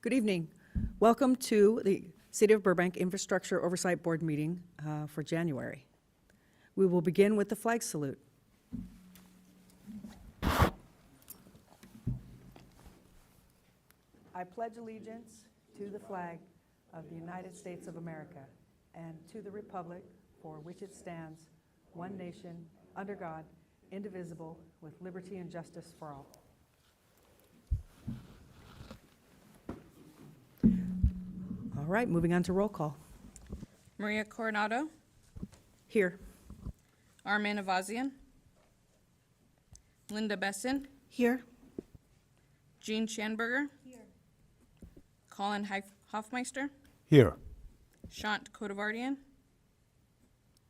Good evening. Welcome to the City of Burbank Infrastructure Oversight Board meeting for January. We will begin with the flag salute. I pledge allegiance to the flag of the United States of America and to the republic for which it stands, one nation, under God, indivisible, with liberty and justice for all. All right, moving on to roll call. Maria Coronado, Here. Armin Avazian, Linda Besson, Here. Jean Schanberger, Colin Hoffmeister, Here. Shant Kodavardian,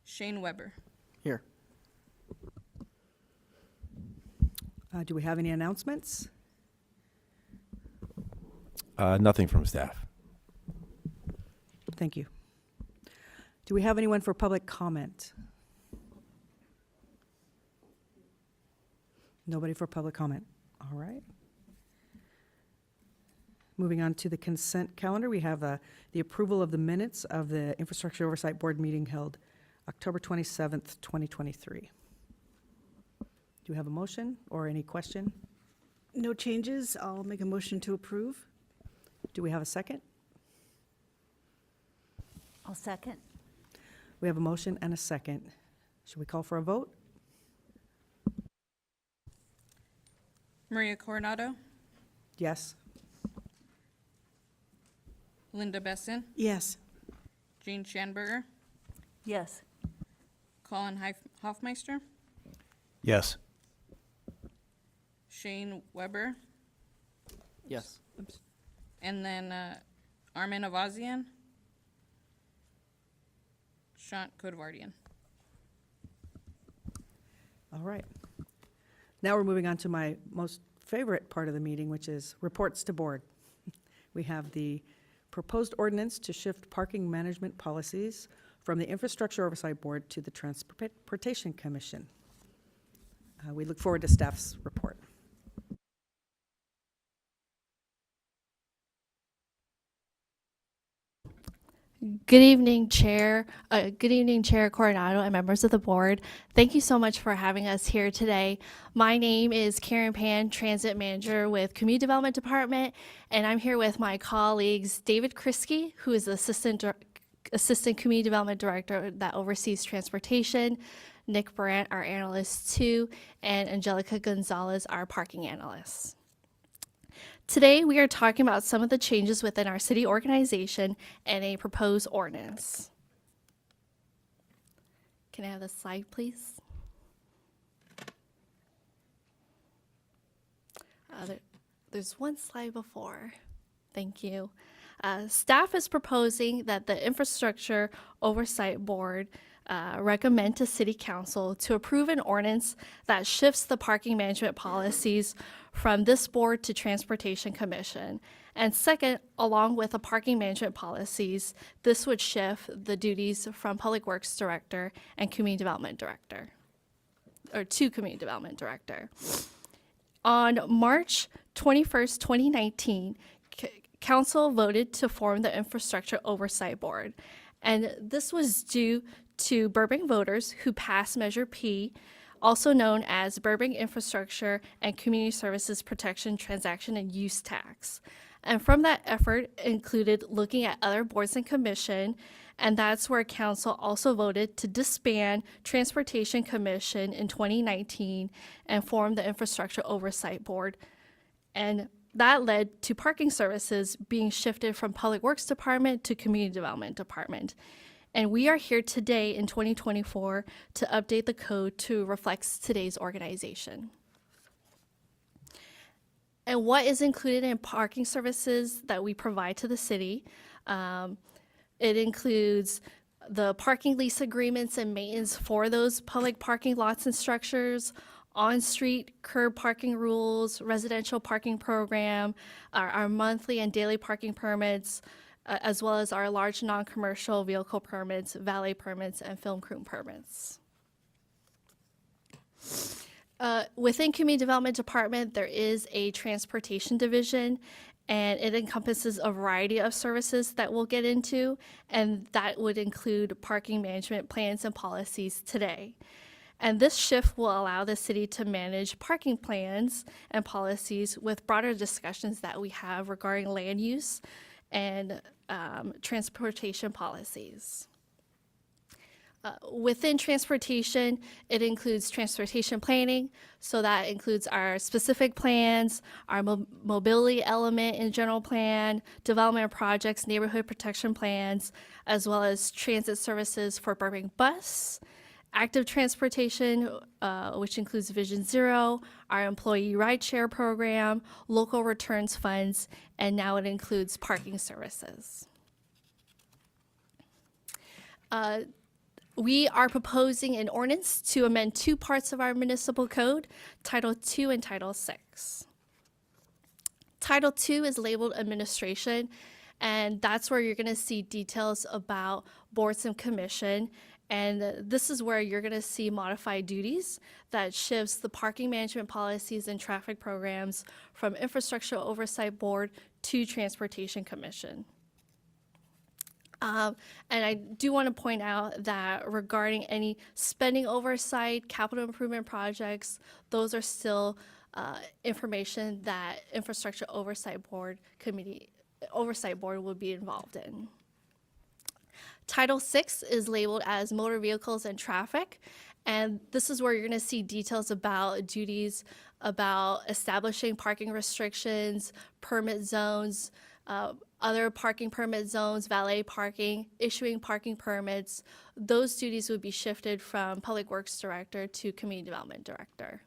Shane Weber. Here. Do we have any announcements? Nothing from staff. Thank you. Do we have anyone for public comment? Nobody for public comment. All right. Moving on to the consent calendar, we have the approval of the minutes of the Infrastructure Oversight Board meeting held October 27th, 2023. Do we have a motion or any question? No changes. I'll make a motion to approve. Do we have a second? I'll second. We have a motion and a second. Should we call for a vote? Maria Coronado, Yes. Linda Besson, Yes. Jean Schanberger, Yes. Colin Hoffmeister, Yes. Shane Weber, Yes. and then Armin Avazian, Shant Kodavardian. All right. Now we're moving on to my most favorite part of the meeting, which is reports to board. We have the proposed ordinance to shift parking management policies from the Infrastructure Oversight Board to the Transportation Commission. We look forward to staff's report. Good evening, Chair. Good evening, Chair Coronado and members of the board. Thank you so much for having us here today. My name is Karen Pan, Transit Manager with Community Development Department, and I'm here with my colleagues David Kriske, who is the Assistant Community Development Director that oversees transportation, Nick Brandt, our Analyst 2, and Angelica Gonzalez, our Parking Analyst. Today, we are talking about some of the changes within our city organization and a proposed ordinance. Can I have the slide, please? There's one slide before. Thank you. Staff is proposing that the Infrastructure Oversight Board recommend to City Council to approve an ordinance that shifts the parking management policies from this board to Transportation Commission. And second, along with the parking management policies, this would shift the duties from Public Works Director and Community Development Director, or to Community Development Director. On March 21st, 2019, Council voted to form the Infrastructure Oversight Board. And this was due to Burbank voters who passed Measure P, also known as Burbank Infrastructure and Community Services Protection Transaction and Use Tax. And from that effort included looking at other boards and commission, and that's where council also voted to disband Transportation Commission in 2019 and form the Infrastructure Oversight Board. And that led to parking services being shifted from Public Works Department to Community Development Department. And we are here today in 2024 to update the code to reflect today's organization. And what is included in parking services that we provide to the city? It includes the parking lease agreements and maintenance for those public parking lots and structures, on-street curb parking rules, residential parking program, our monthly and daily parking permits, as well as our large non-commercial vehicle permits, valet permits, and film crew permits. Within Community Development Department, there is a transportation division, and it encompasses a variety of services that we'll get into, and that would include parking management plans and policies today. And this shift will allow the city to manage parking plans and policies with broader discussions that we have regarding land use and transportation policies. Within transportation, it includes transportation planning, so that includes our specific plans, our mobility element in general plan, development projects, neighborhood protection plans, as well as transit services for Burbank Bus, active transportation, which includes Vision Zero, our employee rideshare program, local returns funds, and now it includes parking services. We are proposing an ordinance to amend two parts of our municipal code, Title II and Title VI. Title II is labeled administration, and that's where you're going to see details about boards and commission. And this is where you're going to see modified duties that shifts the parking management policies and traffic programs from Infrastructure Oversight Board to Transportation Commission. And I do want to point out that regarding any spending oversight, capital improvement projects, those are still information that Infrastructure Oversight Board will be involved in. Title VI is labeled as motor vehicles and traffic, and this is where you're going to see details about duties about establishing parking restrictions, permit zones, other parking permit zones, valet parking, issuing parking permits. Those duties would be shifted from Public Works Director to Community Development Director.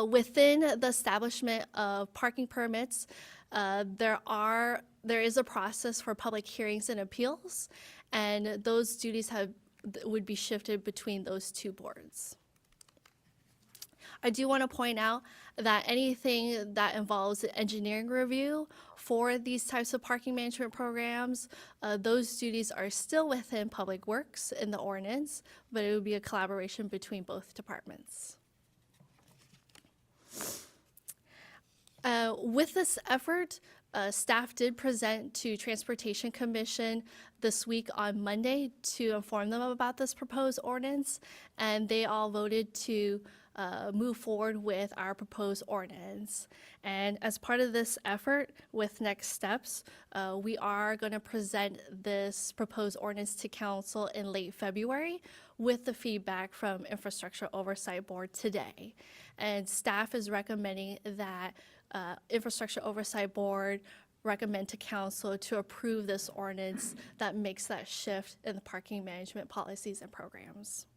Within the establishment of parking permits, there is a process for public hearings and appeals, and those duties would be shifted between those two boards. I do want to point out that anything that involves engineering review for these types of parking management programs, those duties are still within Public Works in the ordinance, but it would be a collaboration between both departments. With this effort, staff did present to Transportation Commission this week on Monday to inform them about this proposed ordinance, and they all voted to move forward with our proposed ordinance. And as part of this effort with next steps, we are going to present this proposed ordinance to council in late February with the feedback from Infrastructure Oversight Board today. And staff is recommending that Infrastructure Oversight Board recommend to council to approve this ordinance that makes that shift in the parking management policies and programs.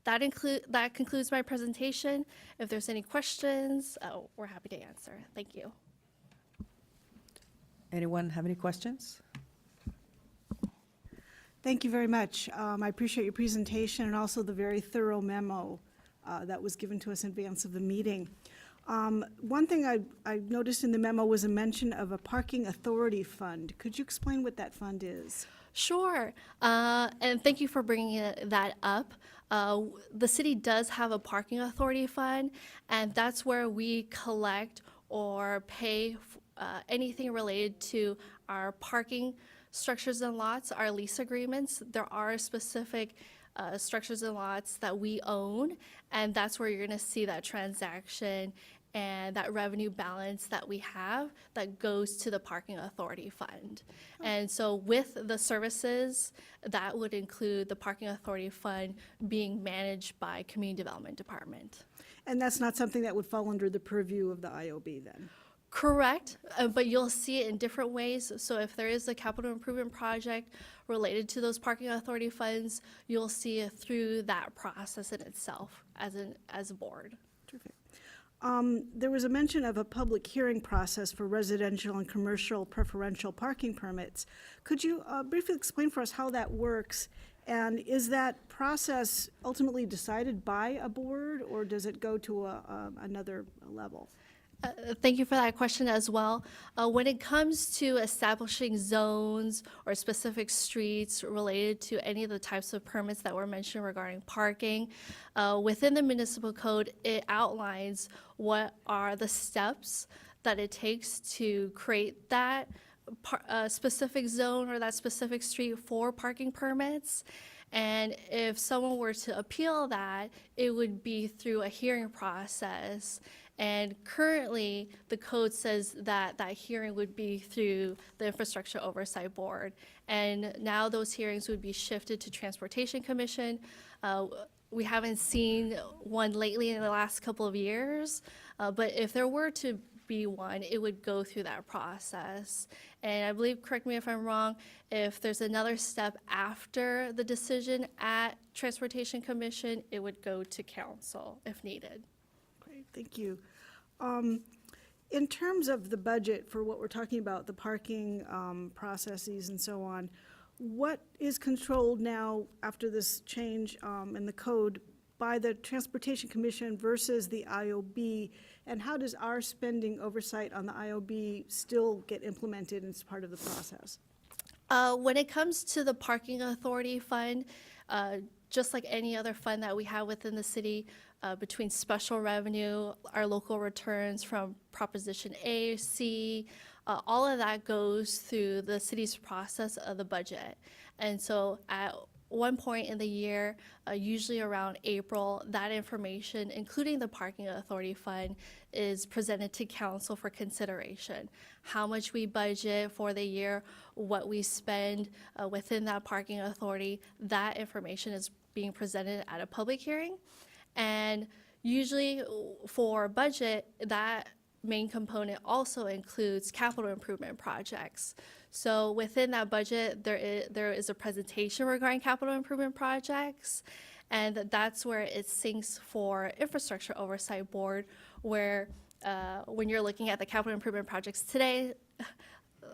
That concludes my presentation. If there's any questions, we're happy to answer. Thank you. Anyone have any questions? Thank you very much. I appreciate your presentation and also the very thorough memo that was given to us in advance of the meeting. One thing I noticed in the memo was a mention of a parking authority fund. Could you explain what that fund is? Sure, and thank you for bringing that up. The city does have a parking authority fund, and that's where we collect or pay anything related to our parking structures and lots are lease agreements. There are specific structures and lots that we own, and that's where you're going to see that transaction and that revenue balance that we have that goes to the parking authority fund. And so with the services, that would include the parking authority fund being managed by Community Development Department. And that's not something that would fall under the purview of the IOB then? Correct, but you'll see it in different ways. So if there is a capital improvement project related to those parking authority funds, you'll see it through that process in itself as a board. Terrific. There was a mention of a public hearing process for residential and commercial preferential parking permits. Could you briefly explain for us how that works? And is that process ultimately decided by a board, or does it go to another level? Thank you for that question as well. When it comes to establishing zones or specific streets related to any of the types of permits that were mentioned regarding parking, within the municipal code, it outlines what are the steps that it takes to create that specific zone or that specific street for parking permits. And if someone were to appeal that, it would be through a hearing process. And currently, the code says that that hearing would be through the Infrastructure Oversight Board. And now those hearings would be shifted to Transportation Commission. We haven't seen one lately in the last couple of years, but if there were to be one, it would go through that process. And I believe, correct me if I'm wrong, if there's another step after the decision at Transportation Commission, it would go to council if needed. Great, thank you. In terms of the budget for what we're talking about, the parking processes and so on, what is controlled now after this change in the code by the Transportation Commission versus the IOB? And how does our spending oversight on the IOB still get implemented as part of the process? When it comes to the Parking Authority Fund, just like any other fund that we have within the city, between special revenue, our local returns from Proposition A, C, all of that goes through the city's process of the budget. And so at one point in the year, usually around April, that information, including the Parking Authority Fund, is presented to council for consideration. How much we budget for the year, what we spend within that parking authority, that information is being presented at a public hearing. And usually for budget, that main component also includes capital improvement projects. So within that budget, there is a presentation regarding capital improvement projects, and that's where it syncs for Infrastructure Oversight Board, where when you're looking at the capital improvement projects today,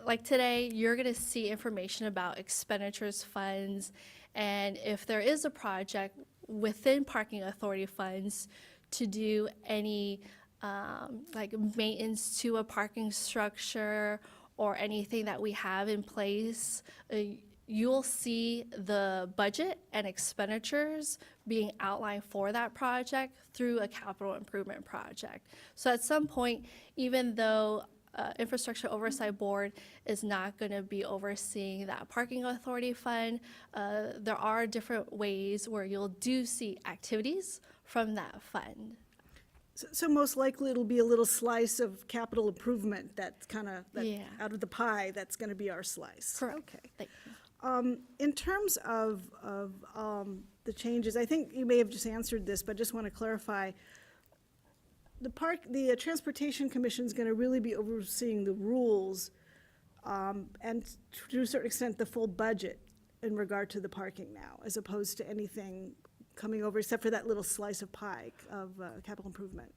like today, you're going to see information about expenditures, funds, and if there is a project within parking authority funds to do any like maintenance to a parking structure or anything that we have in place, you'll see the budget and expenditures being outlined for that project through a capital improvement project. So at some point, even though Infrastructure Oversight Board is not going to be overseeing that parking authority fund, there are different ways where you'll do see activities from that fund. So most likely it'll be a little slice of capital improvement that's kind of Yeah. out of the pie, that's going to be our slice. Correct. Okay. Thank you. In terms of the changes, I think you may have just answered this, but just want to clarify. The Transportation Commission is going to really be overseeing the rules and to a certain extent the full budget in regard to the parking now, as opposed to anything coming over except for that little slice of pie of capital improvement.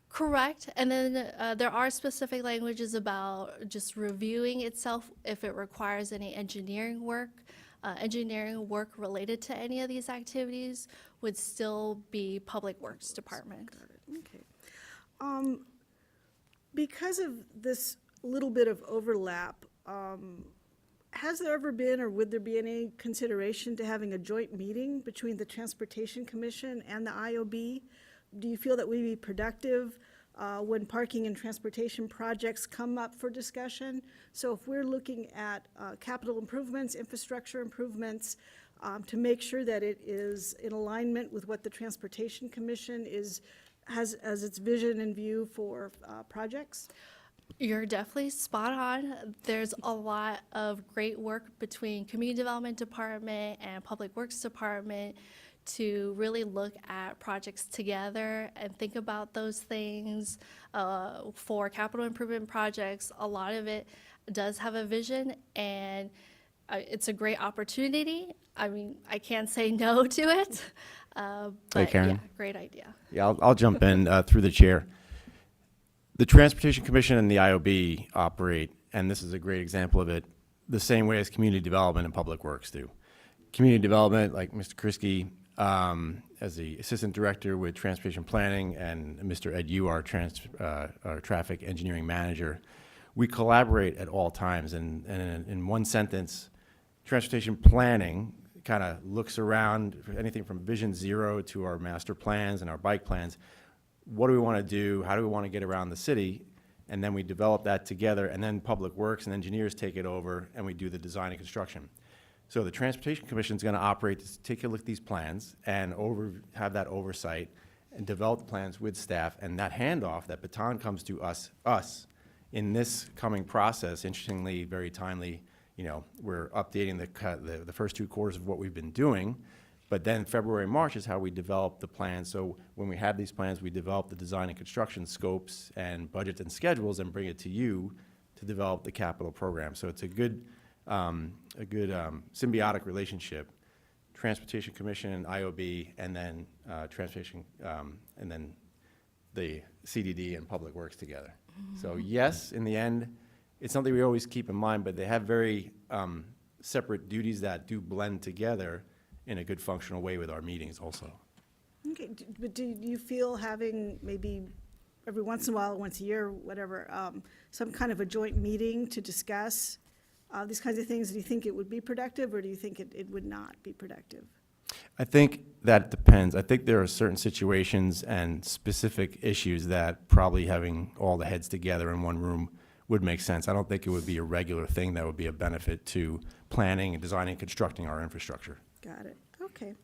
Correct. And then there are specific languages about just reviewing itself if it requires any engineering work. Engineering work related to any of these activities would still be Public Works Department. Okay. Because of this little bit of overlap, has there ever been or would there be any consideration to having a joint meeting between the Transportation Commission and the IOB? Do you feel that would be productive when parking and transportation projects come up for discussion. So if we're looking at capital improvements, infrastructure improvements, to make sure that it is in alignment with what the Transportation Commission has as its vision and view for projects. You're definitely spot on. There's a lot of great work between Community Development Department and Public Works Department to really look at projects together and think about those things. For capital improvement projects, a lot of it does have a vision, and it's a great opportunity. I mean, I can't say no to it. But Karen? yeah, great idea. Yeah, I'll jump in through the chair. The Transportation Commission and the IOB operate, and this is a great example of it, the same way as community development and public works do. Community development, like Mr. Krisky, as the assistant director with transportation planning, and Mr. Ed Yu, our traffic engineering manager, we collaborate at all times. And in one sentence, transportation planning kind of looks around for anything from Vision Zero to our master plans and our bike plans. What do we want to do? How do we want to get around the city? And then we develop that together, and then Public Works and engineers take it over, and we do the design and construction. So the Transportation Commission is going to operate, to take a look at these plans and have that oversight and develop the plans with staff. And that handoff, that baton comes to us in this coming process. Interestingly, very timely. You know, we're updating the first 2 quarters of what we've been doing. But then February, March is how we develop the plans. So when we have these plans, we develop the design and construction scopes and budgets and schedules and bring it to you to develop the capital program. So it's a good symbiotic relationship. Transportation Commission, IOB, and then Transportation, and then the CDD and Public Works together. So yes, in the end, it's something we always keep in mind, but they have very separate duties that do blend together in a good functional way with our meetings also. Okay, but do you feel having maybe every once in a while, once a year, whatever, some kind of a joint meeting to discuss these kinds of things, do you think it would be productive, or do you think it would not be productive? I think that depends. I think there are certain situations and specific issues that probably having all the heads together in one room would make sense. I don't think it would be a regular thing that would be a benefit to planning and designing and constructing our infrastructure. Got it, okay.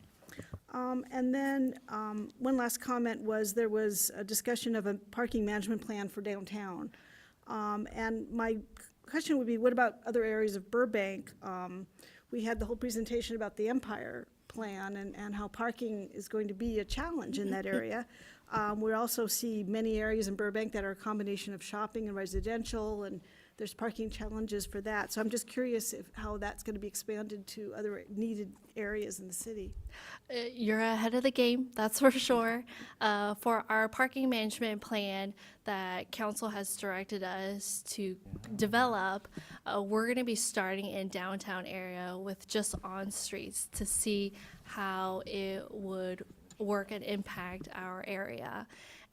And then one last comment was there was a discussion of a parking management plan for downtown. And my question would be, what about other areas of Burbank? We had the whole presentation about the Empire plan and how parking is going to be a challenge in that area. We also see many areas in Burbank that are a combination of shopping and residential, and there's parking challenges for that. So I'm just curious how that's going to be expanded to other needed areas in the city. You're ahead of the game, that's for sure. For our parking management plan that council has directed us to develop, we're going to be starting in downtown area with just on streets to see how it would work and impact our area.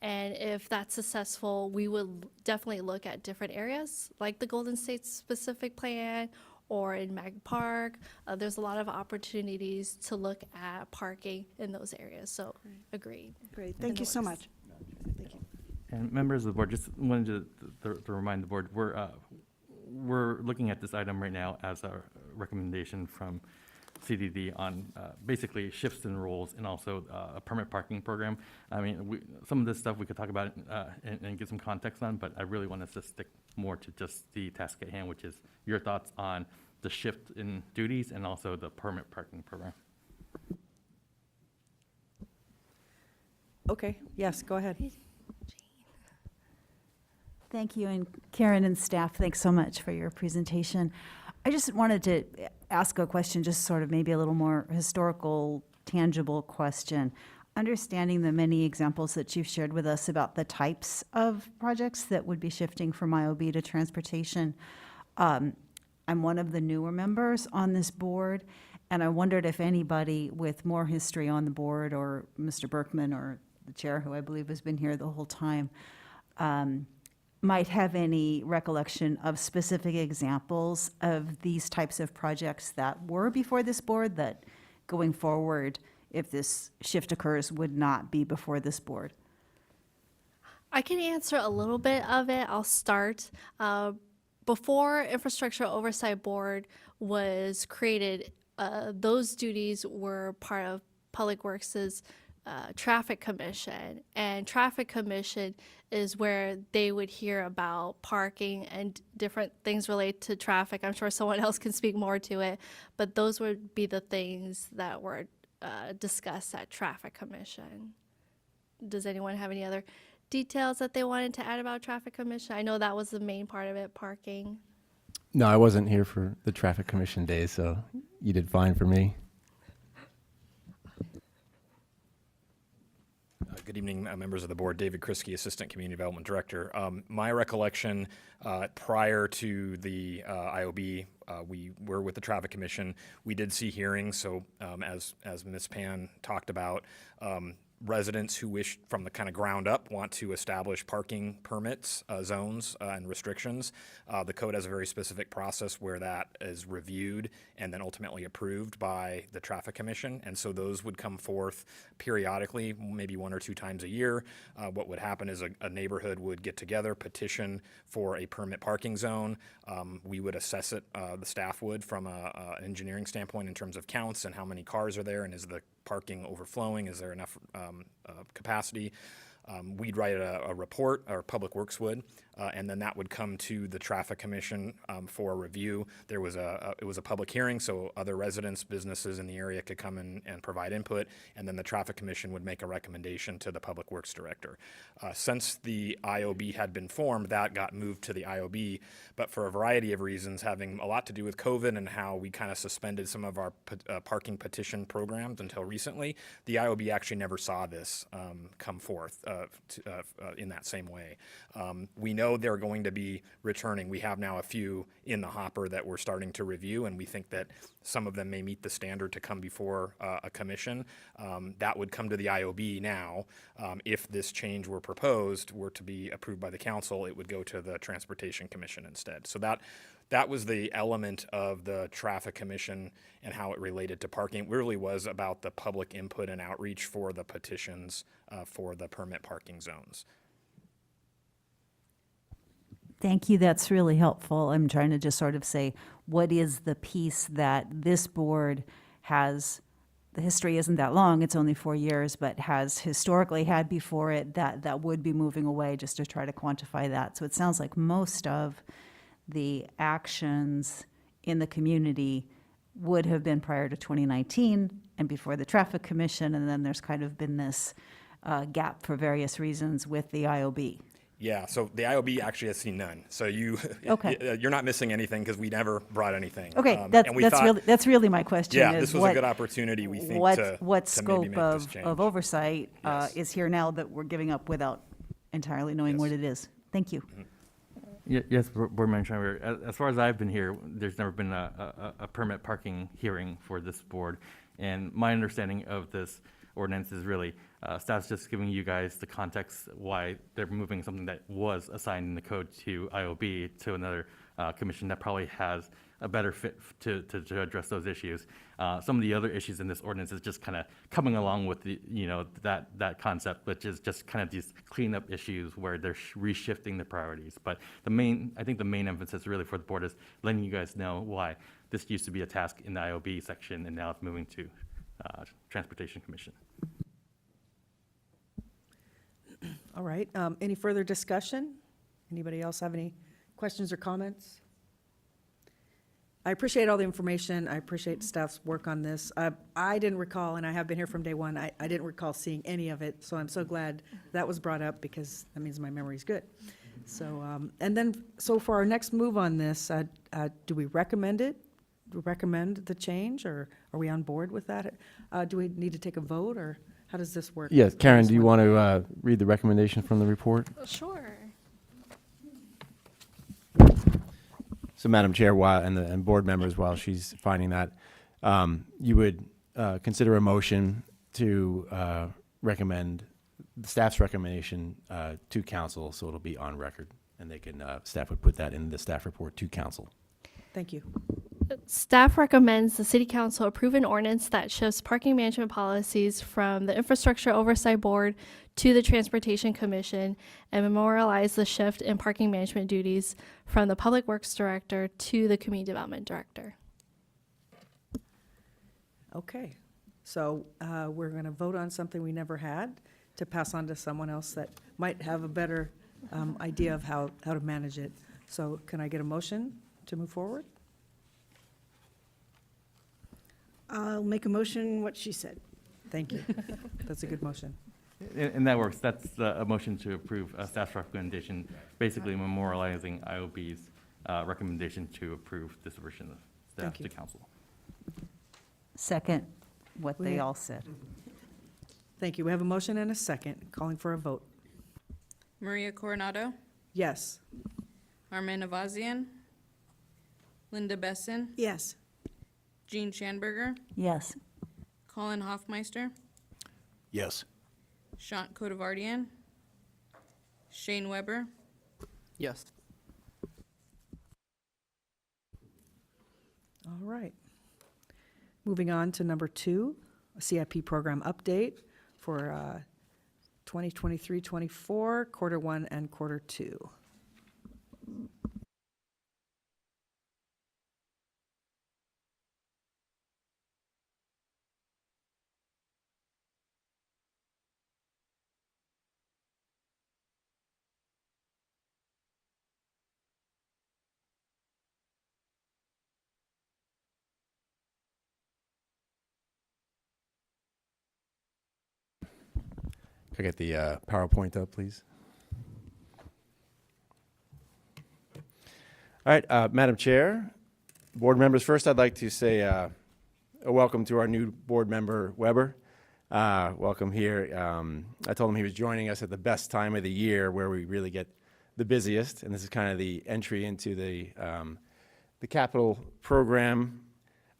And if that's successful, we would definitely look at different areas like the Golden State specific plan or in Mag Park. There's a lot of opportunities to look at parking in those areas. So agreed. Great, thank you so much. Thank you. And members of the board, just wanted to remind the board, we're looking at this item right now as a recommendation from CDD on basically shifts in roles and also a permit parking program. I mean, some of this stuff we could talk about and get some context on, but I really want us to stick more to just the task at hand, which is your thoughts on the shift in duties and also the permit parking program. Okay, yes, go ahead. Thank you, and Karen and staff, thanks so much for your presentation. I just wanted to ask a question, just sort of maybe a little more historical, tangible question. Understanding the many examples that you've shared with us about the types of projects that would be shifting from IOB to transportation, I'm one of the newer members on this board, and I wondered if anybody with more history on the board, or Mr. Berkman or the chair, who I believe has been here the whole time, might have any recollection of specific examples of these types of projects that were before this board that going forward, if this shift occurs, would not be before this board. I can answer a little bit of it. I'll start. Before Infrastructure Oversight Board was created, those duties were part of Public Works' Traffic Commission. And Traffic Commission is where they would hear about parking and different things related to traffic. I'm sure someone else can speak more to it, but those would be the things that were discussed at Traffic Commission. Does anyone have any other details that they wanted to add about Traffic Commission? I know that was the main part of it, parking. No, I wasn't here for the Traffic Commission days, so you did fine for me. Good evening, members of the board. David Kriske, Assistant Community Development Director. My recollection prior to the IOB, we were with the Traffic Commission. We did see hearings, so as Ms. Pan talked about, residents who wish from the kind of ground up want to establish parking permits, zones, and restrictions. The code has a very specific process where that is reviewed and then ultimately approved by the Traffic Commission. And so those would come forth periodically, maybe 1 or 2 times a year. What would happen is a neighborhood would get together, petition for a permit parking zone. We would assess it, the staff would, from an engineering standpoint in terms of counts and how many cars are there and is the parking overflowing, is there enough capacity. We'd write a report, or Public Works would, and then that would come to the Traffic Commission for review. There was it was a public hearing, so other residents, businesses in the area could come in and provide input, and then the Traffic Commission would make a recommendation to the Public Works Director. Since the IOB had been formed, that got moved to the IOB, but for a variety of reasons, having a lot to do with COVID and how we kind of suspended some of our parking petition programs until recently, the IOB actually never saw this come forth in that same way. We know they're going to be returning. We have now a few in the hopper that we're starting to review, and we think that some of them may meet the standard to come before a commission. That would come to the IOB now. If this change were proposed, were to be approved by the council, it would go to the Transportation Commission instead. So that was the element of the Traffic Commission and how it related to parking. It really was about the public input and outreach for the petitions for the permit parking zones. Thank you, that's really helpful. I'm trying to just sort of say, what is the piece that this board has, the history isn't that long, it's only 4 years, but has historically had before it that would be moving away, just to try to quantify that. So it sounds like most of the actions in the community would have been prior to 2019 and before the Traffic Commission, and then there's kind of been this gap for various reasons with the IOB. Yeah, so the IOB actually has seen none. So Okay. you're not missing anything because we never brought anything. Okay, And we thought, that's really my question. yeah, is this was what- a good opportunity, we think, what to maybe what make scope this change. of oversight Yes. is here now that we're giving up without entirely knowing what Yes. it is? Thank you. Yes, Board Member Schreiber, as far as I've been here, there's never been a permit parking hearing for this board. And my understanding of this ordinance is really, staff's just giving you guys the context why they're moving something that was assigned in the code to IOB to another commission that probably has a better fit to address those issues. Some of the other issues in this ordinance is just kind of coming along with the, that concept, which is just kind of these cleanup issues where they're reshifting the priorities. But I think the main emphasis really for the board is letting you guys know why this used to be a task in the IOB section and now it's moving to Transportation Commission. All right, any further discussion? Anybody else have any questions or comments? I appreciate all the information. I appreciate staff's work on this. I didn't recall, and I have been here from day one, I didn't recall seeing any of it, so I'm so glad that was brought up because that means my memory's good. So, and then, so for our next move on this, do we recommend it? Do we recommend the change, or are we on board with that? Do we need to take a vote, or how does this work? Yes, Karen, do you want to read the recommendation from the report? Sure. So, Madam Chair, and board members, while she's finding that, you would consider a motion to recommend the staff's recommendation to council, so it'll be on record, and staff would put that in the staff report to council. Thank you. Staff recommends the City Council approve an ordinance that shifts parking management policies from the Infrastructure Oversight Board to the Transportation Commission and memorialize the shift in parking management duties from the Public Works Director to the Community Development Director. Okay, so we're going to vote on something we never had to pass on to someone else that might have a better idea of how to manage it. So can I get a motion to move forward? I'll make a motion, what she said. Thank you. That's a good motion. And that works. That's a motion to approve staff's recommendation, basically memorializing IOB's recommendation to approve this version of staff Thank you. to council. Second, what they We- all said. Thank you. We have a motion and a second, calling for a vote. Maria Coronado, Yes. Armin Avazian, Linda Besson, Yes. Jean Schanberger, Yes. Colin Hoffmeister, Yes. Shant Kodavardian, Shane Weber, Yes. All right. Moving on to number 2, a CIP program update for 2023-24, quarter 1 and quarter 2. Can I get the PowerPoint up, please? All right, Madam Chair, board members, first I'd like to say a welcome to our new board member, Weber. Welcome here. I told him he was joining us at the best time of the year where we really get the busiest, and this is kind of the entry into the capital program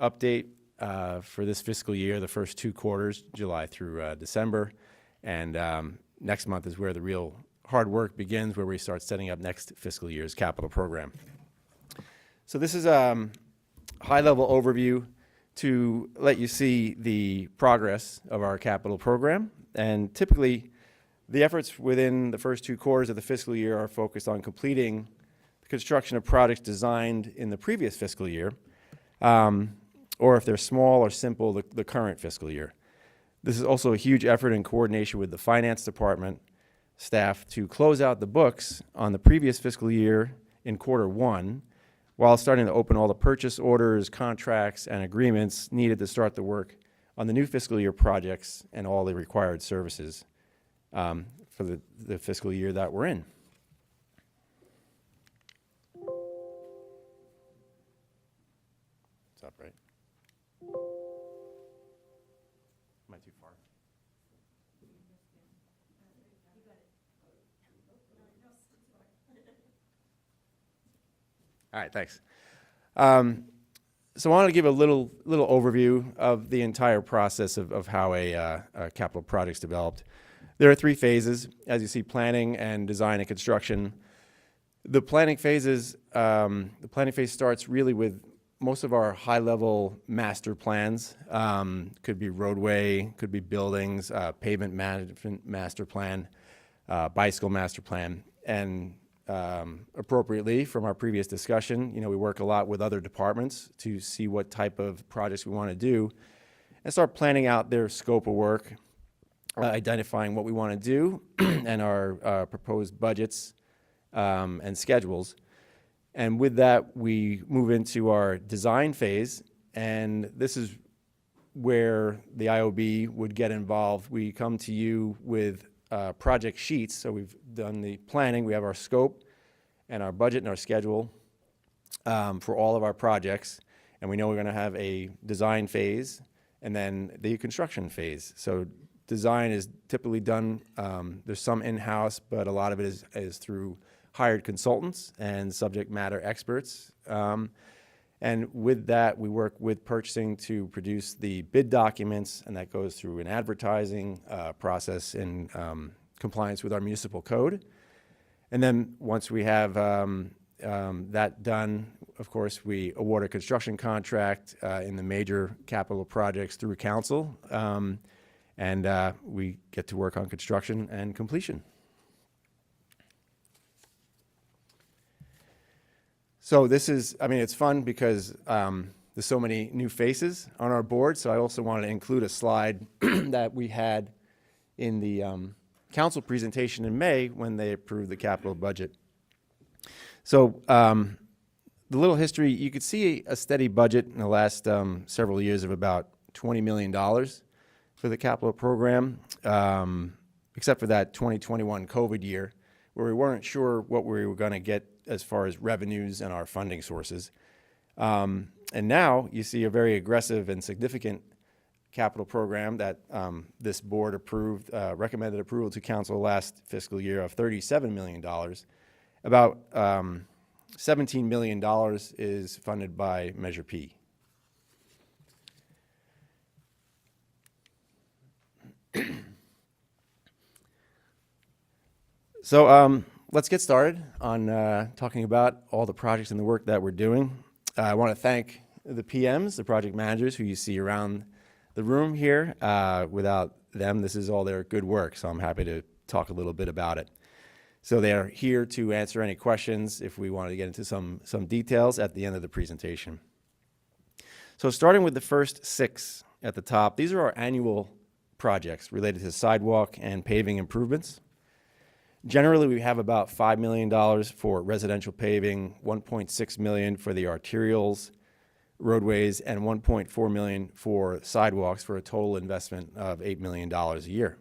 update for this fiscal year, the first 2 quarters, July through December. And next month is where the real hard work begins, where we start setting up next fiscal year's capital program. So this is a high-level overview to let you see the progress of our capital program. And typically, the efforts within the first 2 quarters of the fiscal year are focused on completing the construction of projects designed in the previous fiscal year, or if they're small or simple, the current fiscal year. This is also a huge effort in coordination with the finance department staff to close out the books on the previous fiscal year in quarter 1, while starting to open all the purchase orders, contracts, and agreements needed to start the work on the new fiscal year projects and all the required services for the fiscal year that we're in. It's up, right? Am I too far? All right, thanks. So I wanted to give a little overview of the entire process of how a capital project's developed. There are 3 phases, as you see: planning and design and construction. The planning phase starts really with most of our high-level master plans. Could be roadway, could be buildings, pavement management master plan, bicycle master plan, and appropriately from our previous discussion, we work a lot with other departments to see what type of projects we want to do and start planning out their scope of work, identifying what we want to do and our proposed budgets and schedules. And with that, we move into our design phase, and this is where the IOB would get involved. We come to you with project sheets. So we've done the planning, we have our scope and our budget and our schedule for all of our projects, and we know we're going to have a design phase and then the construction phase. So design is typically done, there's some in-house, but a lot of it is through hired consultants and subject matter experts. And with that, we work with purchasing to produce the bid documents, and that goes through an advertising process in compliance with our municipal code. And then once we have that done, of course, we award a construction contract in the major capital projects through council, and we get to work on construction and completion. So this is, I mean, it's fun because there's so many new faces on our board, so I also wanted to include a slide that we had in the council presentation in May when they approved the capital budget. So the little history, you could see a steady budget in the last several years of about $20 million for the capital program, except for that 2021 COVID year, where we weren't sure what we were going to get as far as revenues and our funding sources. And now you see a very aggressive and significant capital program that this board approved, recommended approval to council last fiscal year of $37 million. About $17 million is funded by Measure P. So let's get started on talking about all the projects and the work that we're doing. I want to thank the PMs, the project managers who you see around the room here. Without them, this is all their good work, so I'm happy to talk a little bit about it. So they are here to answer any questions if we wanted to get into some details at the end of the presentation. So starting with the first 6 at the top, these are our annual projects related to sidewalk and paving improvements. Generally, we have about $5 million for residential paving, $1.6 million for the arterials, roadways, and $1.4 million for sidewalks, for a total investment of $8 million a year.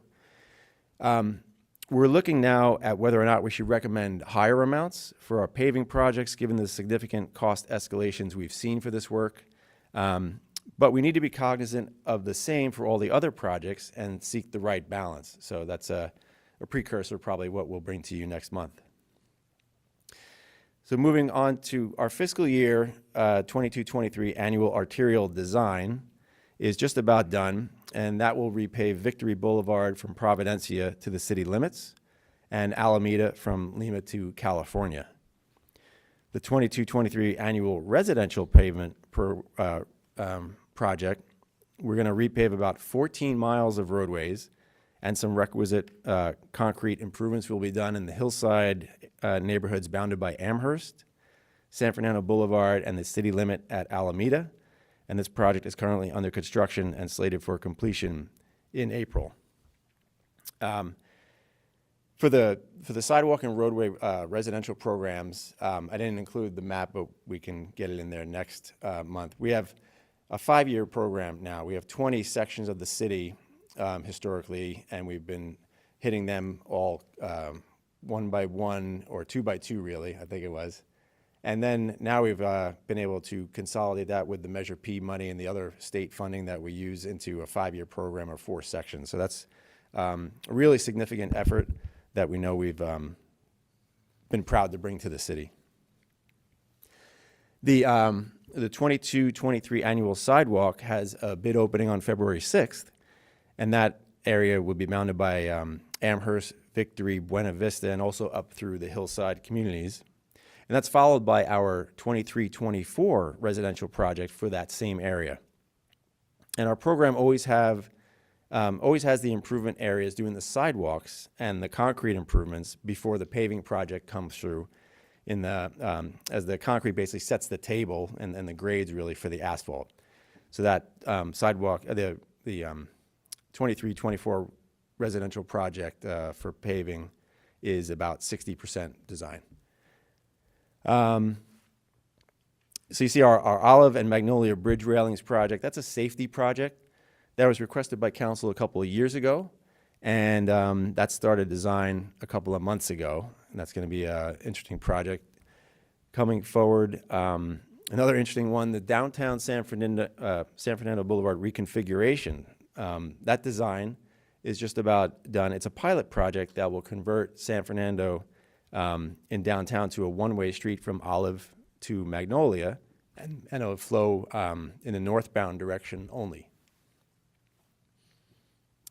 We're looking now at whether or not we should recommend higher amounts for our paving projects, given the significant cost escalations we've seen for this work. But we need to be cognizant of the same for all the other projects and seek the right balance. So that's a precursor, probably what we'll bring to you next month. So moving on to our fiscal year 22-23 annual arterial design is just about done, and that will repave Victory Boulevard from Providencia to the city limits and Alameda from Lima to California. The 22-23 annual residential pavement project, we're going to repave about 14 miles of roadways, and some requisite concrete improvements will be done in the hillside neighborhoods bounded by Amherst, San Fernando Boulevard, and the city limit at Alameda. And this project is currently under construction and slated for completion in April. For the sidewalk and roadway residential programs, I didn't include the map, but we can get it in there next month. We have a 5-year program now. We have 20 sections of the city historically, and we've been hitting them all 1 by 1 or 2 by 2, really, I think it was. And then now we've been able to consolidate that with the Measure P money and the other state funding that we use into a 5-year program of 4 sections. So that's a really significant effort that we know we've been proud to bring to the city. The 22-23 annual sidewalk has a bid opening on February 6th, and that area will be bounded by Amherst, Victory, Buena Vista, and also up through the hillside communities. And that's followed by our 23-24 residential project for that same area. And our program always has the improvement areas doing the sidewalks and the concrete improvements before the paving project comes through in the, as the concrete basically sets the table and the grades really for the asphalt. So that sidewalk, the 23-24 residential project for paving is about 60% design. So you see our Olive and Magnolia Bridge Railings project. That's a safety project that was requested by council a couple of years ago, and that started design a couple of months ago, and that's going to be an interesting project coming forward. Another interesting one, the downtown San Fernando Boulevard reconfiguration. That design is just about done. It's a pilot project that will convert San Fernando in downtown to a one-way street from Olive to Magnolia, and it'll flow in the northbound direction only.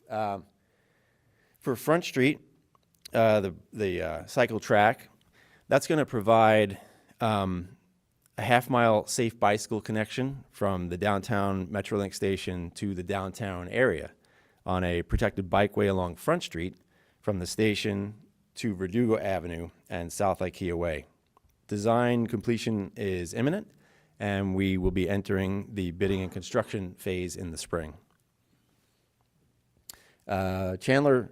For Front Street, the cycle track, that's going to provide a half-mile safe bicycle connection from the downtown Metrolink station to the downtown area on a protected bikeway along Front Street from the station to Verdugo Avenue and South IKEA Way. Design completion is imminent, and we will be entering the bidding and construction phase in the spring. Chandler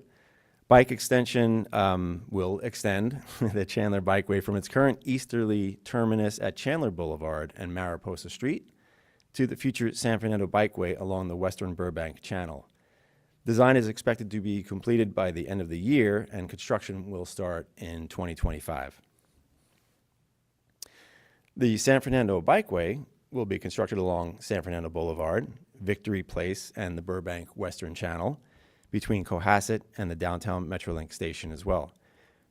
Bike Extension will extend the Chandler Bikeway from its current easterly terminus at Chandler Boulevard and Mariposa Street to the future San Fernando Bikeway along the western Burbank Channel. Design is expected to be completed by the end of the year, and construction will start in 2025. The San Fernando Bikeway will be constructed along San Fernando Boulevard, Victory Place, and the Burbank Western Channel between Cohasset and the downtown Metrolink station as well.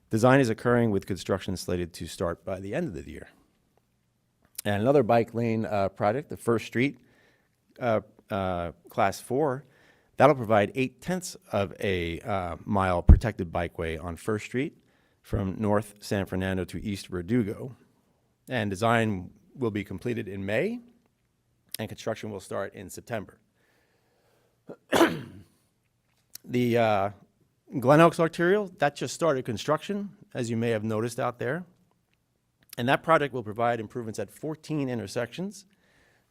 Design is occurring with construction slated to start by the end of the year. And another bike lane project, the First Street Class 4, that'll provide 0.8 of a mile protected bikeway on First Street from North San Fernando to East Verdugo. And design will be completed in May, and construction will start in September. The Glen Oaks Arterial, that just started construction, as you may have noticed out there. And that project will provide improvements at 14 intersections,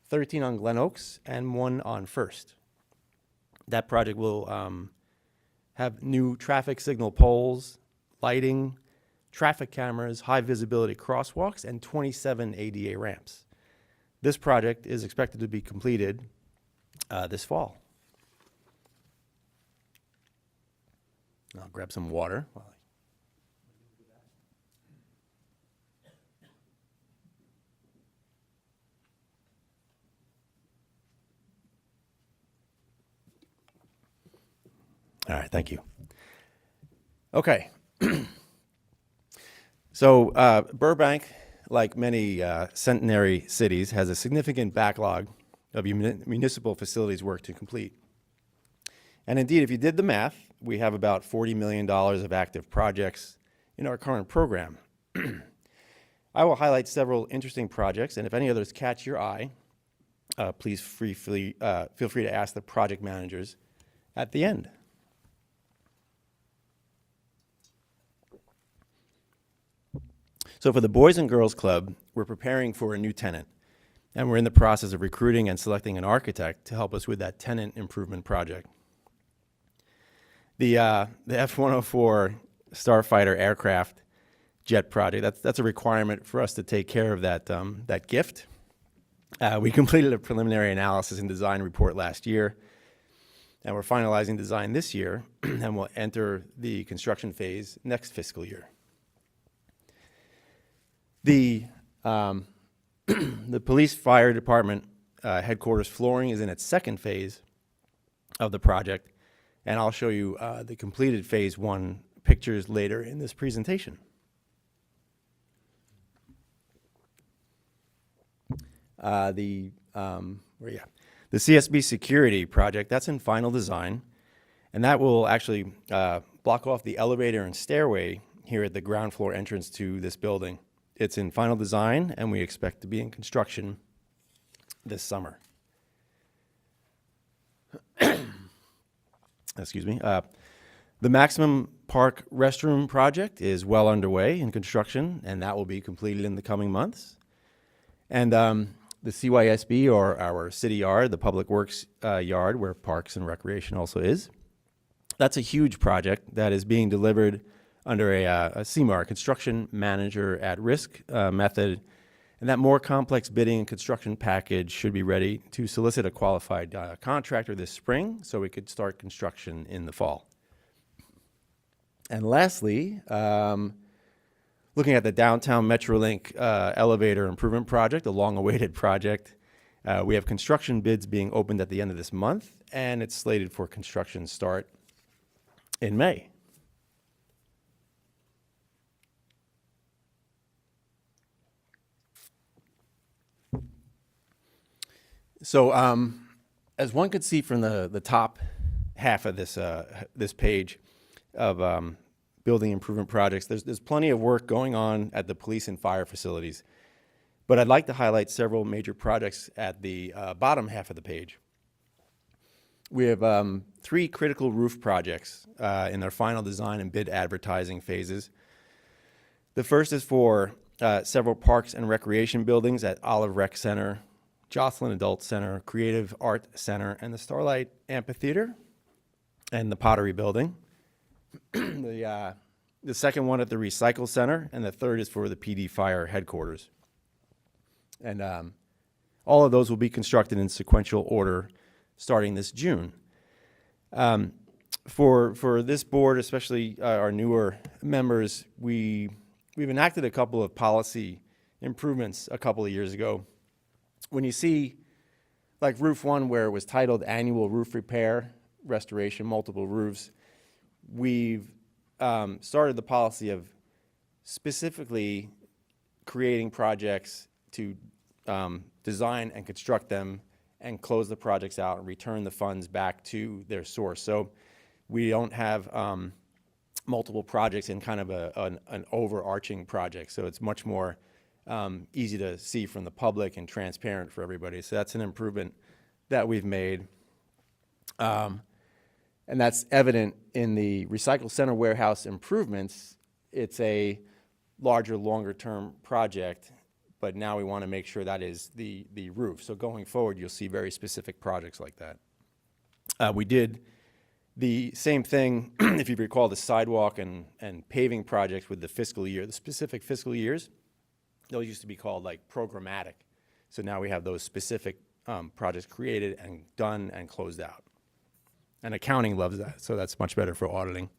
13 on Glen Oaks and 1 on First. That project will have new traffic signal poles, lighting, traffic cameras, high visibility crosswalks, and 27 ADA ramps. This project is expected to be completed this fall. I'll grab some water. All right, thank you. Okay. So Burbank, like many centenary cities, has a significant backlog of municipal facilities work to complete. And indeed, if you did the math, we have about $40 million of active projects in our current program. I will highlight several interesting projects, and if any others catch your eye, please feel free to ask the project managers at the end. So for the Boys and Girls Club, we're preparing for a new tenant, and we're in the process of recruiting and selecting an architect to help us with that tenant improvement project. The F-104 Starfighter aircraft jet project, that's a requirement for us to take care of that gift. We completed a preliminary analysis and design report last year, and we're finalizing design this year, and we'll enter the construction phase next fiscal year. The police fire department headquarters flooring is in its second phase of the project, and I'll show you the completed phase 1 pictures later in this presentation. The CSB security project, that's in final design, and that will actually block off the elevator and stairway here at the ground floor entrance to this building. It's in final design, and we expect to be in construction this summer. Excuse me. The Maximum Park restroom project is well underway in construction, and that will be completed in the coming months. And the CYSB, or our city yard, the Public Works yard, where Parks and Recreation also is, that's a huge project that is being delivered under a CMAR, Construction Manager at Risk method, and that more complex bidding and construction package should be ready to solicit a qualified contractor this spring so we could start construction in the fall. And lastly, looking at the downtown Metrolink elevator improvement project, a long-awaited project, we have construction bids being opened at the end of this month, and it's slated for construction start in May. So as one could see from the top half of this page of building improvement projects, there's plenty of work going on at the police and fire facilities. But I'd like to highlight several major projects at the bottom half of the page. We have 3 critical roof projects in their final design and bid advertising phases. The first is for several parks and recreation buildings at Olive Rec Center, Jocelyn Adult Center, Creative Art Center, and the Starlight Amphitheater, and the Pottery Building. The second one at the Recycle Center, and the third is for the PD Fire Headquarters. And all of those will be constructed in sequential order starting this June. For this board, especially our newer members, we've enacted a couple of policy improvements a couple of years ago. When you see like roof 1 where it was titled annual roof repair, restoration, multiple roofs, we've started the policy of specifically creating projects to design and construct them and close the projects out and return the funds back to their source. So we don't have multiple projects in kind of an overarching project. So it's much more easy to see from the public and transparent for everybody. So that's an improvement that we've made. And that's evident in the Recycle Center warehouse improvements. It's a larger, longer-term project, but now we want to make sure that is the roof. So going forward, you'll see very specific projects like that. We did the same thing, if you recall, the sidewalk and paving projects with the fiscal year, the specific fiscal years. Those used to be called like programmatic. So now we have those specific projects created and done and closed out. And accounting loves that, so that's much better for auditing.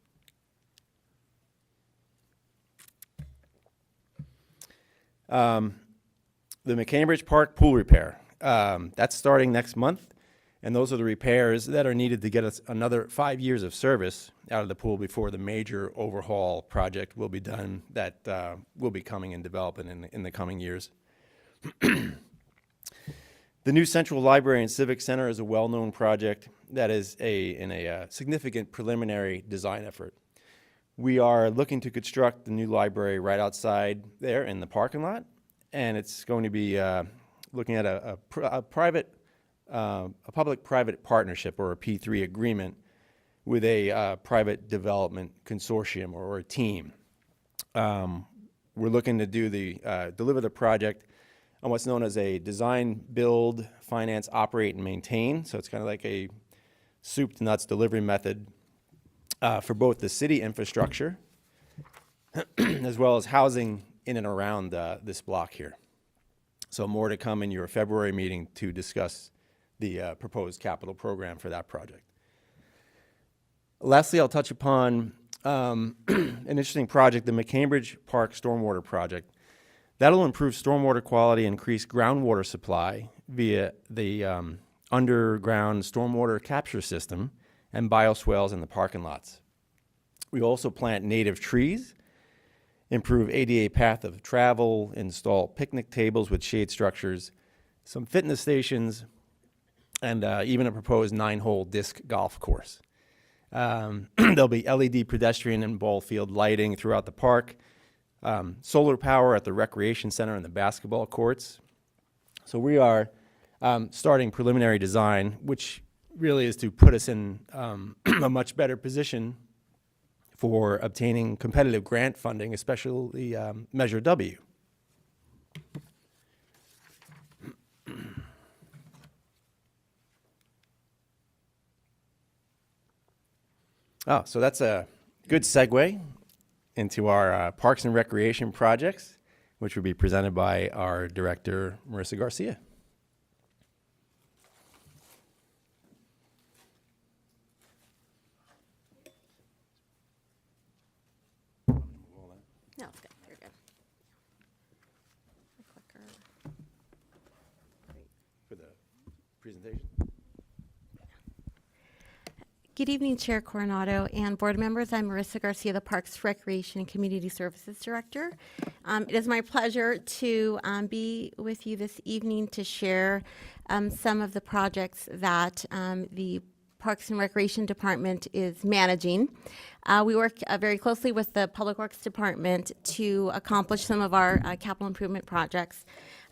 The McCambridge Park pool repair, that's starting next month, and those are the repairs that are needed to get us another 5 years of service out of the pool before the major overhaul project will be done that will be coming in development in the coming years. The new Central Library and Civic Center is a well-known project that is in a significant preliminary design effort. We are looking to construct the new library right outside there in the parking lot, and it's going to be looking at a public-private partnership, or a P3 agreement, with a private development consortium or a team. We're looking to deliver the project on what's known as a design, build, finance, operate, and maintain. So it's kind of like a soup to nuts delivery method for both the city infrastructure as well as housing in and around this block here. So more to come in your February meeting to discuss the proposed capital program for that project. Lastly, I'll touch upon an interesting project, the McCambridge Park Stormwater Project. That'll improve stormwater quality, increase groundwater supply via the underground stormwater capture system and bioswales in the parking lots. We also plant native trees, improve ADA path of travel, install picnic tables with shade structures, some fitness stations, and even a proposed 9-hole disc golf course. There'll be LED pedestrian and ball field lighting throughout the park, solar power at the recreation center and the basketball courts. So we are starting preliminary design, which really is to put us in a much better position for obtaining competitive grant funding, especially Measure W. Oh, so that's a good segue into our Parks and Recreation projects, which will be presented by our director, Marissa Garcia. No, it's good. You're good. The clicker. For the presentation. Good evening, Chair Coronado and board members. I'm Marissa Garcia, the Parks, Recreation, and Community Services Director. It is my pleasure to be with you this evening to share some of the projects that the Parks and Recreation Department is managing. We work very closely with the Public Works Department to accomplish some of our capital improvement projects.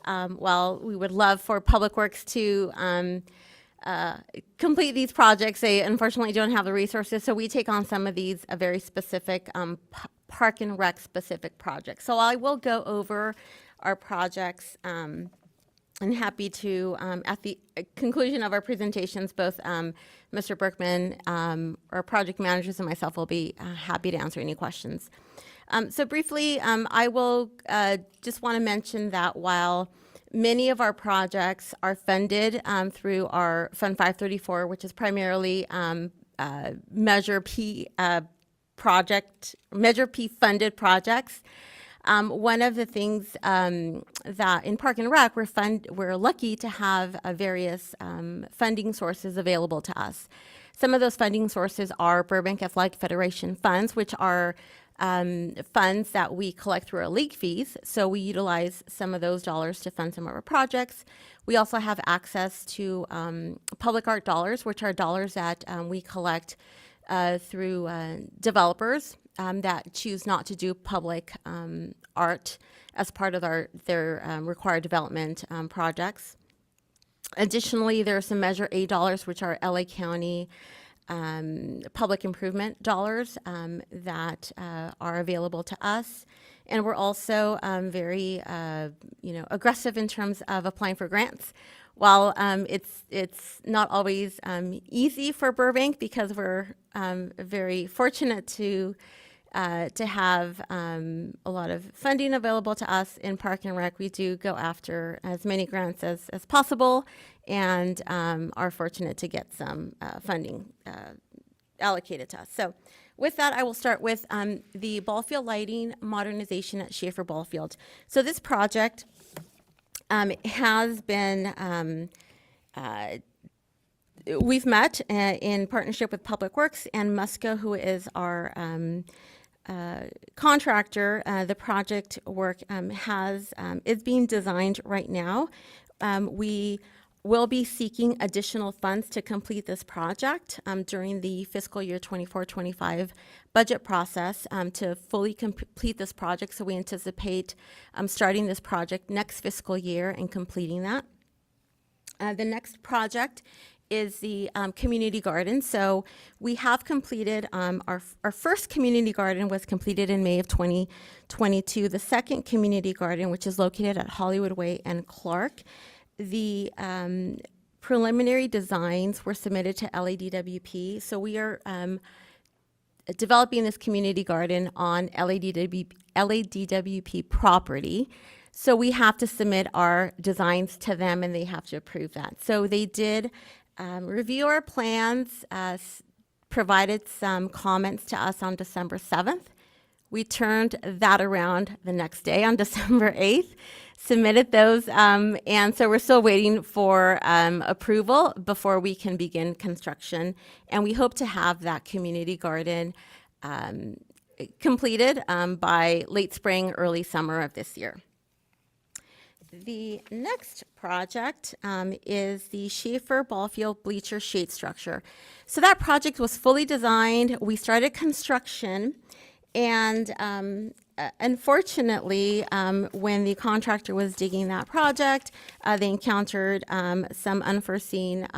While we would love for Public Works to complete these projects, they unfortunately don't have the resources, so we take on some of these very specific park and rec specific projects. So I will go over our projects and happy to, at the conclusion of our presentations, both Mr. Berkman, our project managers, and myself will be happy to answer any questions. So briefly, I will just want to mention that while many of our projects are funded through our Fund 534, which is primarily Measure P funded projects. One of the things that in Park and Rec, we're lucky to have various funding sources available to us. Some of those funding sources are Burbank Athletic Federation funds, which are funds that we collect through our league fees. So we utilize some of those dollars to fund some of our projects. We also have access to public art dollars, which are dollars that we collect through developers that choose not to do public art as part of their required development projects. Additionally, there are some Measure A dollars, which are LA County public improvement dollars that are available to us. And we're also very, aggressive in terms of applying for grants. While it's not always easy for Burbank because we're very fortunate to have a lot of funding available to us in Park and Rec, we do go after as many grants as possible and are fortunate to get some funding allocated to us. So with that, I will start with the ball field lighting modernization at Schaefer Ball Field. So this project has been, we've met in partnership with Public Works and Musco, who is our contractor. The project work is being designed right now. We will be seeking additional funds to complete this project during the fiscal year 24-25 budget process to fully complete this project. So we anticipate starting this project next fiscal year and completing that. The next project is the community garden. So we have completed our first community garden was completed in May of 2022. The second community garden, which is located at Hollywood Way and Clark, the preliminary designs were submitted to LADWP. So we are developing this community garden on LADWP property. So we have to submit our designs to them and they have to approve that. So they did review our plans, provided some comments to us on December 7th. We turned that around the next day on December 8th, submitted those, and so we're still waiting for approval before we can begin construction. And we hope to have that community garden completed by late spring, early summer of this year. The next project is the Schaefer Ballfield Bleacher Shade Structure. So that project was fully designed. We started construction, and unfortunately, when the contractor was digging that project, they encountered some unforeseen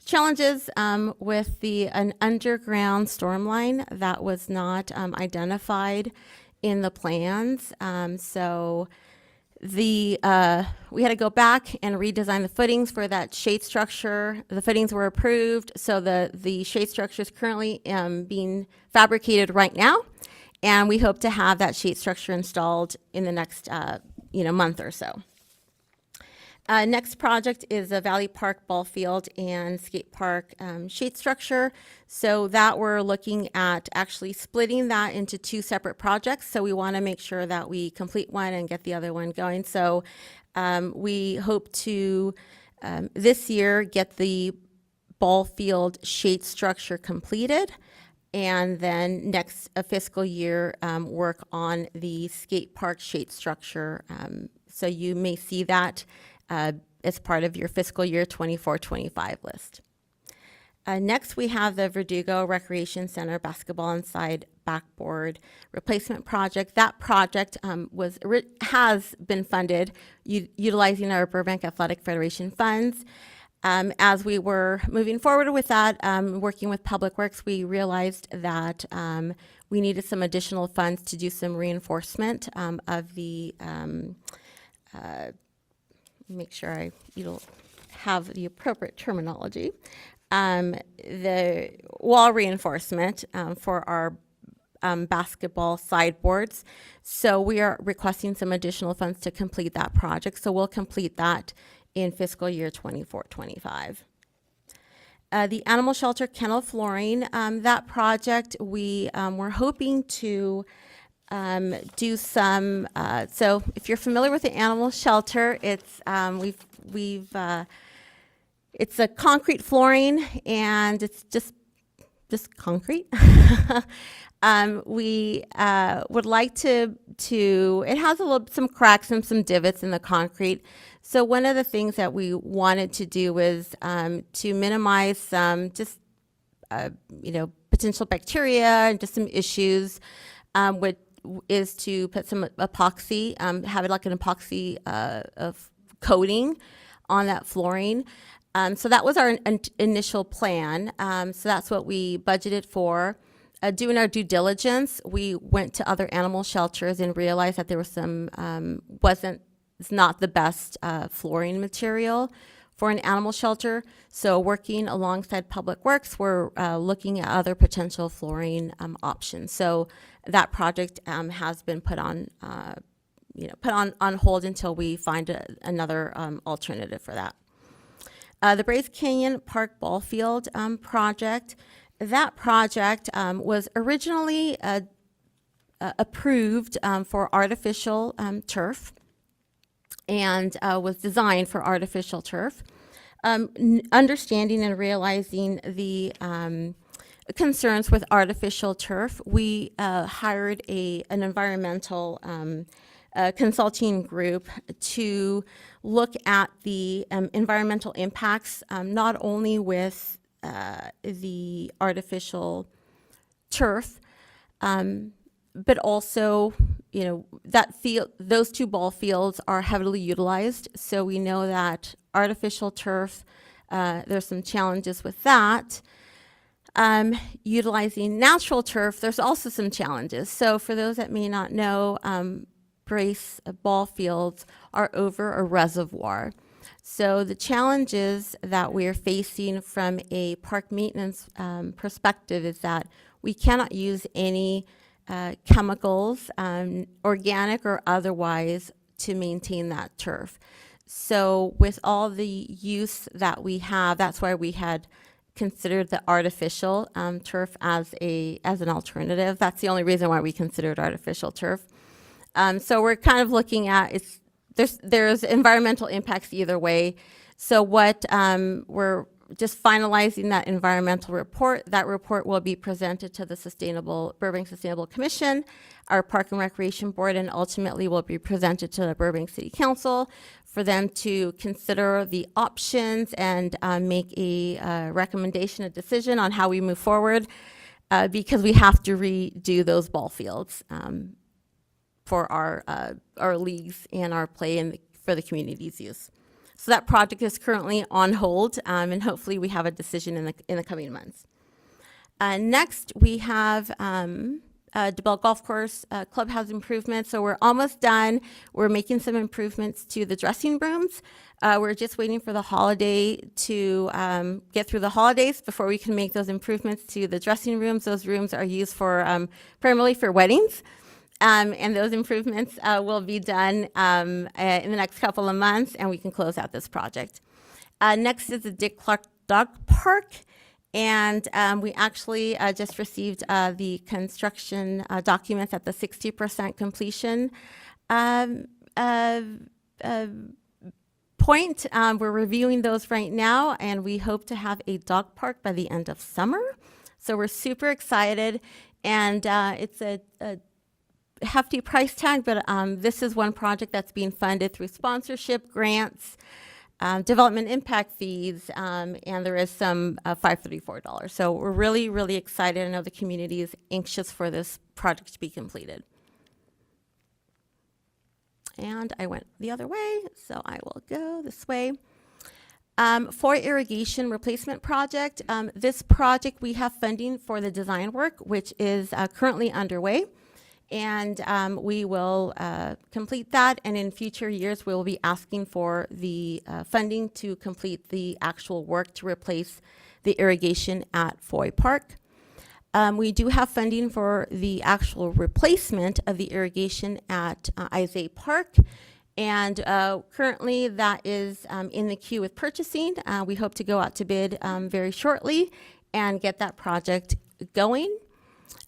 challenges with an underground storm line that was not identified in the plans. So we had to go back and redesign the footings for that shade structure. The footings were approved, so the shade structure is currently being fabricated right now, and we hope to have that shade structure installed in the next month or so. Next project is a Valley Park Ball Field and Skate Park shade structure. So that we're looking at actually splitting that into two separate projects. So we want to make sure that we complete one and get the other one going. So we hope to this year get the ball field shade structure completed, and then next fiscal year work on the skate park shade structure. So you may see that as part of your fiscal year 24-25 list. Next, we have the Verdugo Recreation Center basketball inside backboard replacement project. That project has been funded utilizing our Burbank Athletic Federation funds. As we were moving forward with that, working with Public Works, we realized that we needed some additional funds to do some reinforcement of the, make sure you'll have the appropriate terminology, the wall reinforcement for our basketball sideboards. So we are requesting some additional funds to complete that project. So we'll complete that in fiscal year 24-25. The animal shelter kennel flooring, that project, we were hoping to do some, so if you're familiar with the animal shelter, it's, it's a concrete flooring and it's just concrete. We would like to, it has some cracks and some divots in the concrete. So one of the things that we wanted to do was to minimize some potential bacteria and just some issues, which is to put some epoxy, have it like an epoxy of coating on that flooring. So that was our initial plan. So that's what we budgeted for. Doing our due diligence, we went to other animal shelters and realized that there was some, it's not the best flooring material for an animal shelter. So working alongside Public Works, we're looking at other potential flooring options. So that project has been put on hold until we find another alternative for that. The Bryce Canyon Park Ball Field project, that project was originally approved for artificial turf and was designed for artificial turf. Understanding and realizing the concerns with artificial turf, we hired an environmental consulting group to look at the environmental impacts, not only with the artificial turf, but also, those two ball fields are heavily utilized. So we know that artificial turf, there's some challenges with that. Utilizing natural turf, there's also some challenges. So for those that may not know, Brace ball fields are over a reservoir. So the challenges that we're facing from a park maintenance perspective is that we cannot use any chemicals, organic or otherwise, to maintain that turf. So with all the use that we have, that's why we had considered the artificial turf as an alternative. That's the only reason why we considered artificial turf. So we're kind of looking at, there's environmental impacts either way. So what we're just finalizing that environmental report. That report will be presented to the Burbank Sustainable Commission, our Park and Recreation Board, and ultimately will be presented to the Burbank City Council for them to consider the options and make a recommendation, a decision on how we move forward, because we have to redo those ball fields for our leagues and our play and for the community's use. So that project is currently on hold, and hopefully we have a decision in the coming months. Next, we have DeBell Golf Course clubhouse improvements. So we're almost done. We're making some improvements to the dressing rooms. We're just waiting for the holiday to get through the holidays before we can make those improvements to the dressing rooms. Those rooms are used for primarily for weddings. And those improvements will be done in the next couple of months, and we can close out this project. Next is the Dick Clark Dog Park, and we actually just received the construction documents at the 60% completion point. We're reviewing those right now, and we hope to have a dog park by the end of summer. So we're super excited, and it's a hefty price tag, but this is one project that's being funded through sponsorship, grants, development impact fees, and there is some $534. So we're really, really excited. I know the community is anxious for this project to be completed. And I went the other way, so I will go this way. For irrigation replacement project, this project we have funding for the design work, which is currently underway. And we will complete that, and in future years, we will be asking for the funding to complete the actual work to replace the irrigation at Foy Park. We do have funding for the actual replacement of the irrigation at Isay Park, and currently that is in the queue with purchasing. We hope to go out to bid very shortly and get that project going.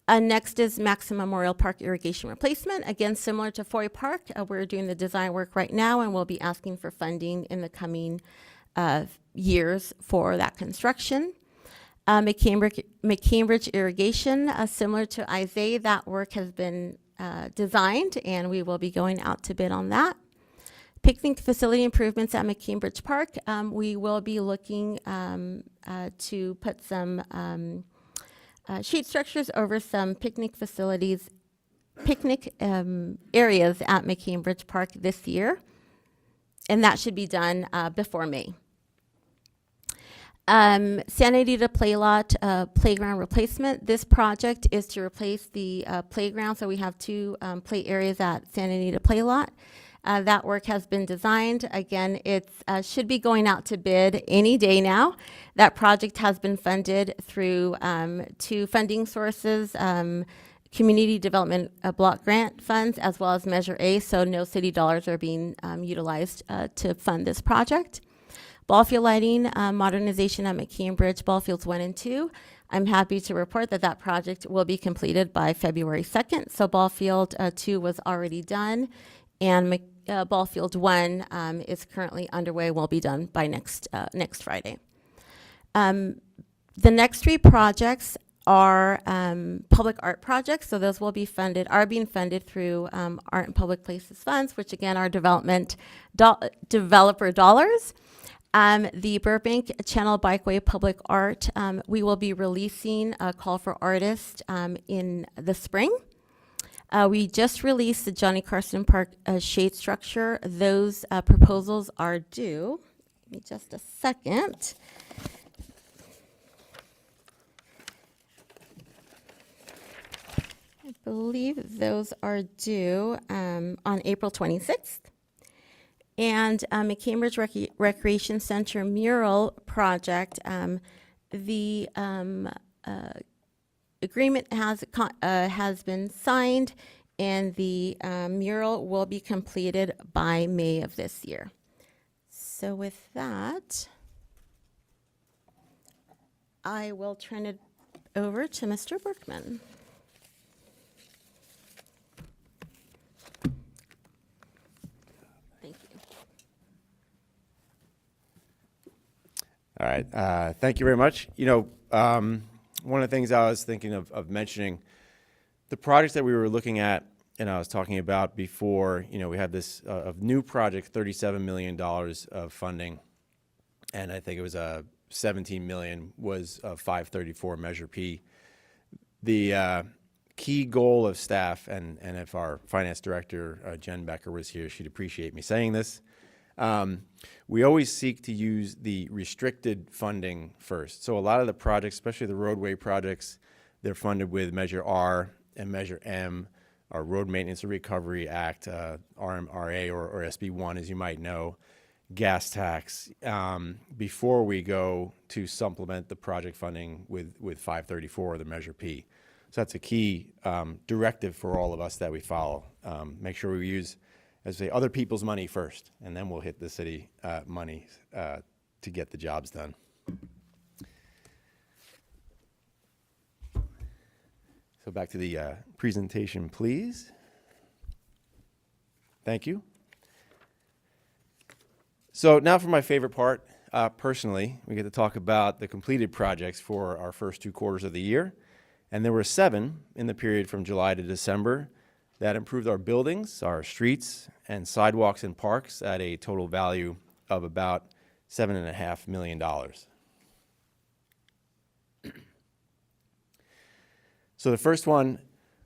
Next is Maxim Memorial Park irrigation replacement. Again, similar to Foy Park, we're doing the design work right now, and we'll be asking for funding in the coming years for that construction. McCambridge irrigation, similar to Isay, that work has been designed, and we will be going out to bid on that. Picnic facility improvements at McCambridge Park. We will be looking to put some shade structures over some picnic facilities, areas at McCambridge Park this year, and that should be done before May. Santa Anita Play Lot playground replacement. This project is to replace the playground, so we have two play areas at Santa Anita Play Lot. That work has been designed. Again, it should be going out to bid any day now. That project has been funded through two funding sources, community development block grant funds, as well as Measure A, so no city dollars are being utilized to fund this project. Ball field lighting modernization at McCambridge, ball fields 1 and 2. I'm happy to report that that project will be completed by February 2nd. So ball field 2 was already done, and ball field 1 is currently underway, will be done by next Friday. The next 3 projects are public art projects, so those will be are being funded through Art and Public Places funds, which again are developer dollars. The Burbank Channel Bikeway Public Art, we will be releasing a call for artists in the spring. We just released the Johnny Carson Park shade structure. Those proposals are due. Give me just a second. I believe those are due on April 26th. And McCambridge Recreation Center mural project, the agreement has been signed, and the mural will be completed by May of this year. So with that, I will turn it over to Mr. Berkman. Thank you. All right, thank you very much. You know, one of the things I was thinking of mentioning, the projects that we were looking at and I was talking about before, you know, we had this new project, $37 million of funding, and I think it was $17 million was 534 Measure P. The key goal of staff, and if our finance director, Jen Becker, was here, she'd appreciate me saying this. We always seek to use the restricted funding first. So a lot of the projects, especially the roadway projects, they're funded with Measure R and Measure M, our Road Maintenance and Recovery Act, RMRA or SB1, as you might know, gas tax, before we go to supplement the project funding with 534, the Measure P. So that's a key directive for all of us that we follow. Make sure we use, as I say, other people's money first, and then we'll hit the city money to get the jobs done. So back to the presentation, please. Thank you. So now for my favorite part. Personally, we get to talk about the completed projects for our first 2 quarters of the year. And there were 7 in the period from July to December that improved our buildings, our streets, and sidewalks and parks at a total value of about $7.5 million. So the first one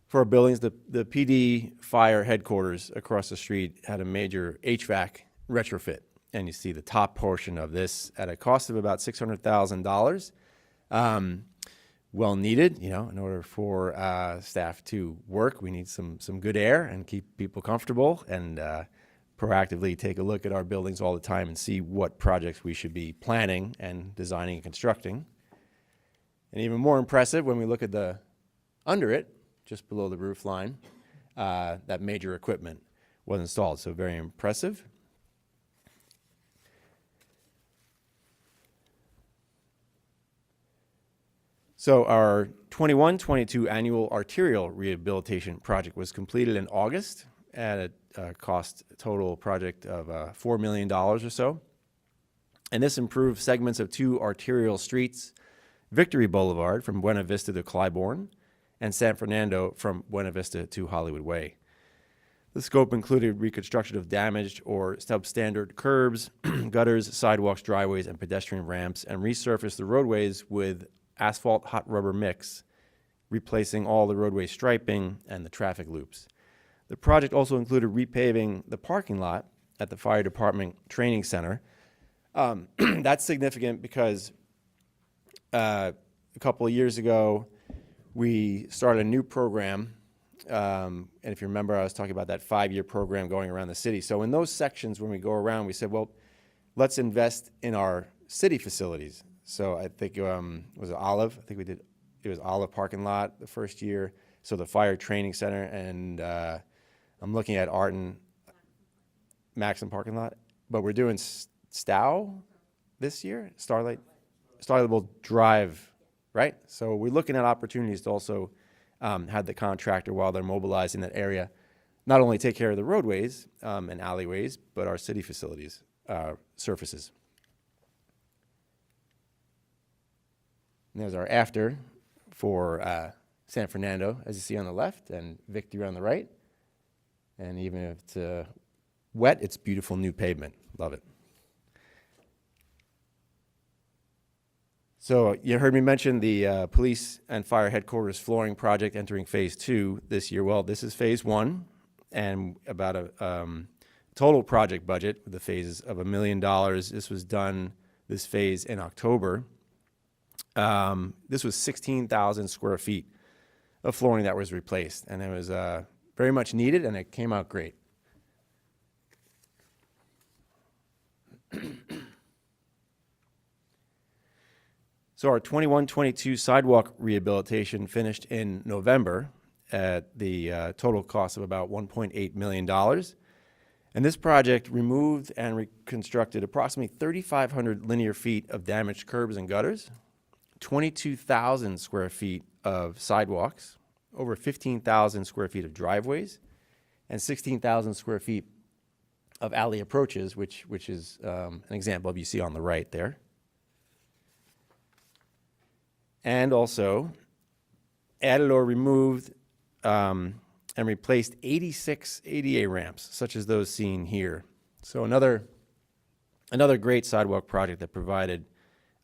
for our buildings, the PD fire headquarters across the street had a major HVAC retrofit. And you see the top portion of this at a cost of about $600,000. Well needed, you know, in order for staff to work, we need some good air and keep people comfortable, and proactively take a look at our buildings all the time and see what projects we should be planning and designing and constructing. And even more impressive, when we look at the under it, just below the roof line, that major equipment was installed. So very impressive. So our 21-22 annual arterial rehabilitation project was completed in August at a cost total project of $4 million or so. And this improved segments of 2 arterial streets, Victory Boulevard from Buena Vista to Clybourne, and San Fernando from Buena Vista to Hollywood Way. The scope included reconstruction of damaged or substandard curbs, gutters, sidewalks, driveways, and pedestrian ramps, and resurfaced the roadways with asphalt hot rubber mix, replacing all the roadway striping and the traffic loops. The project also included repaving the parking lot at the fire department training center. That's significant because a couple of years ago, we started a new program. And if you remember, I was talking about that 5-year program going around the city. So in those sections, when we go around, we said, well, let's invest in our city facilities. So I think was it Olive? I think we did. It was Olive parking lot the first year. So the fire training center, and I'm looking at Arden Maxim parking lot. But we're doing Stow this year. Starlight will drive, right? So we're looking at opportunities to also have the contractor, while they're mobilizing that area, not only take care of the roadways and alleyways, but our city facilities surfaces. And there's our after for San Fernando, as you see on the left, and Victory on the right. And even if it's wet, it's beautiful new pavement. Love it. So you heard me mention the police and fire headquarters flooring project entering phase 2 this year. Well, this is phase 1, and about a total project budget with the phases of $1 million. This was done, this phase, in October. This was 16,000 square feet of flooring that was replaced, and it was very much needed, and it came out great. So our 21-22 sidewalk rehabilitation finished in November at the total cost of about $1.8 million. And this project removed and reconstructed approximately 3,500 linear feet of damaged curbs and gutters, 22,000 square feet of sidewalks, over 15,000 square feet of driveways, and 16,000 square feet of alley approaches, which is an example of you see on the right there. And also added or removed and replaced 86 ADA ramps, such as those seen here. So another great sidewalk project that provided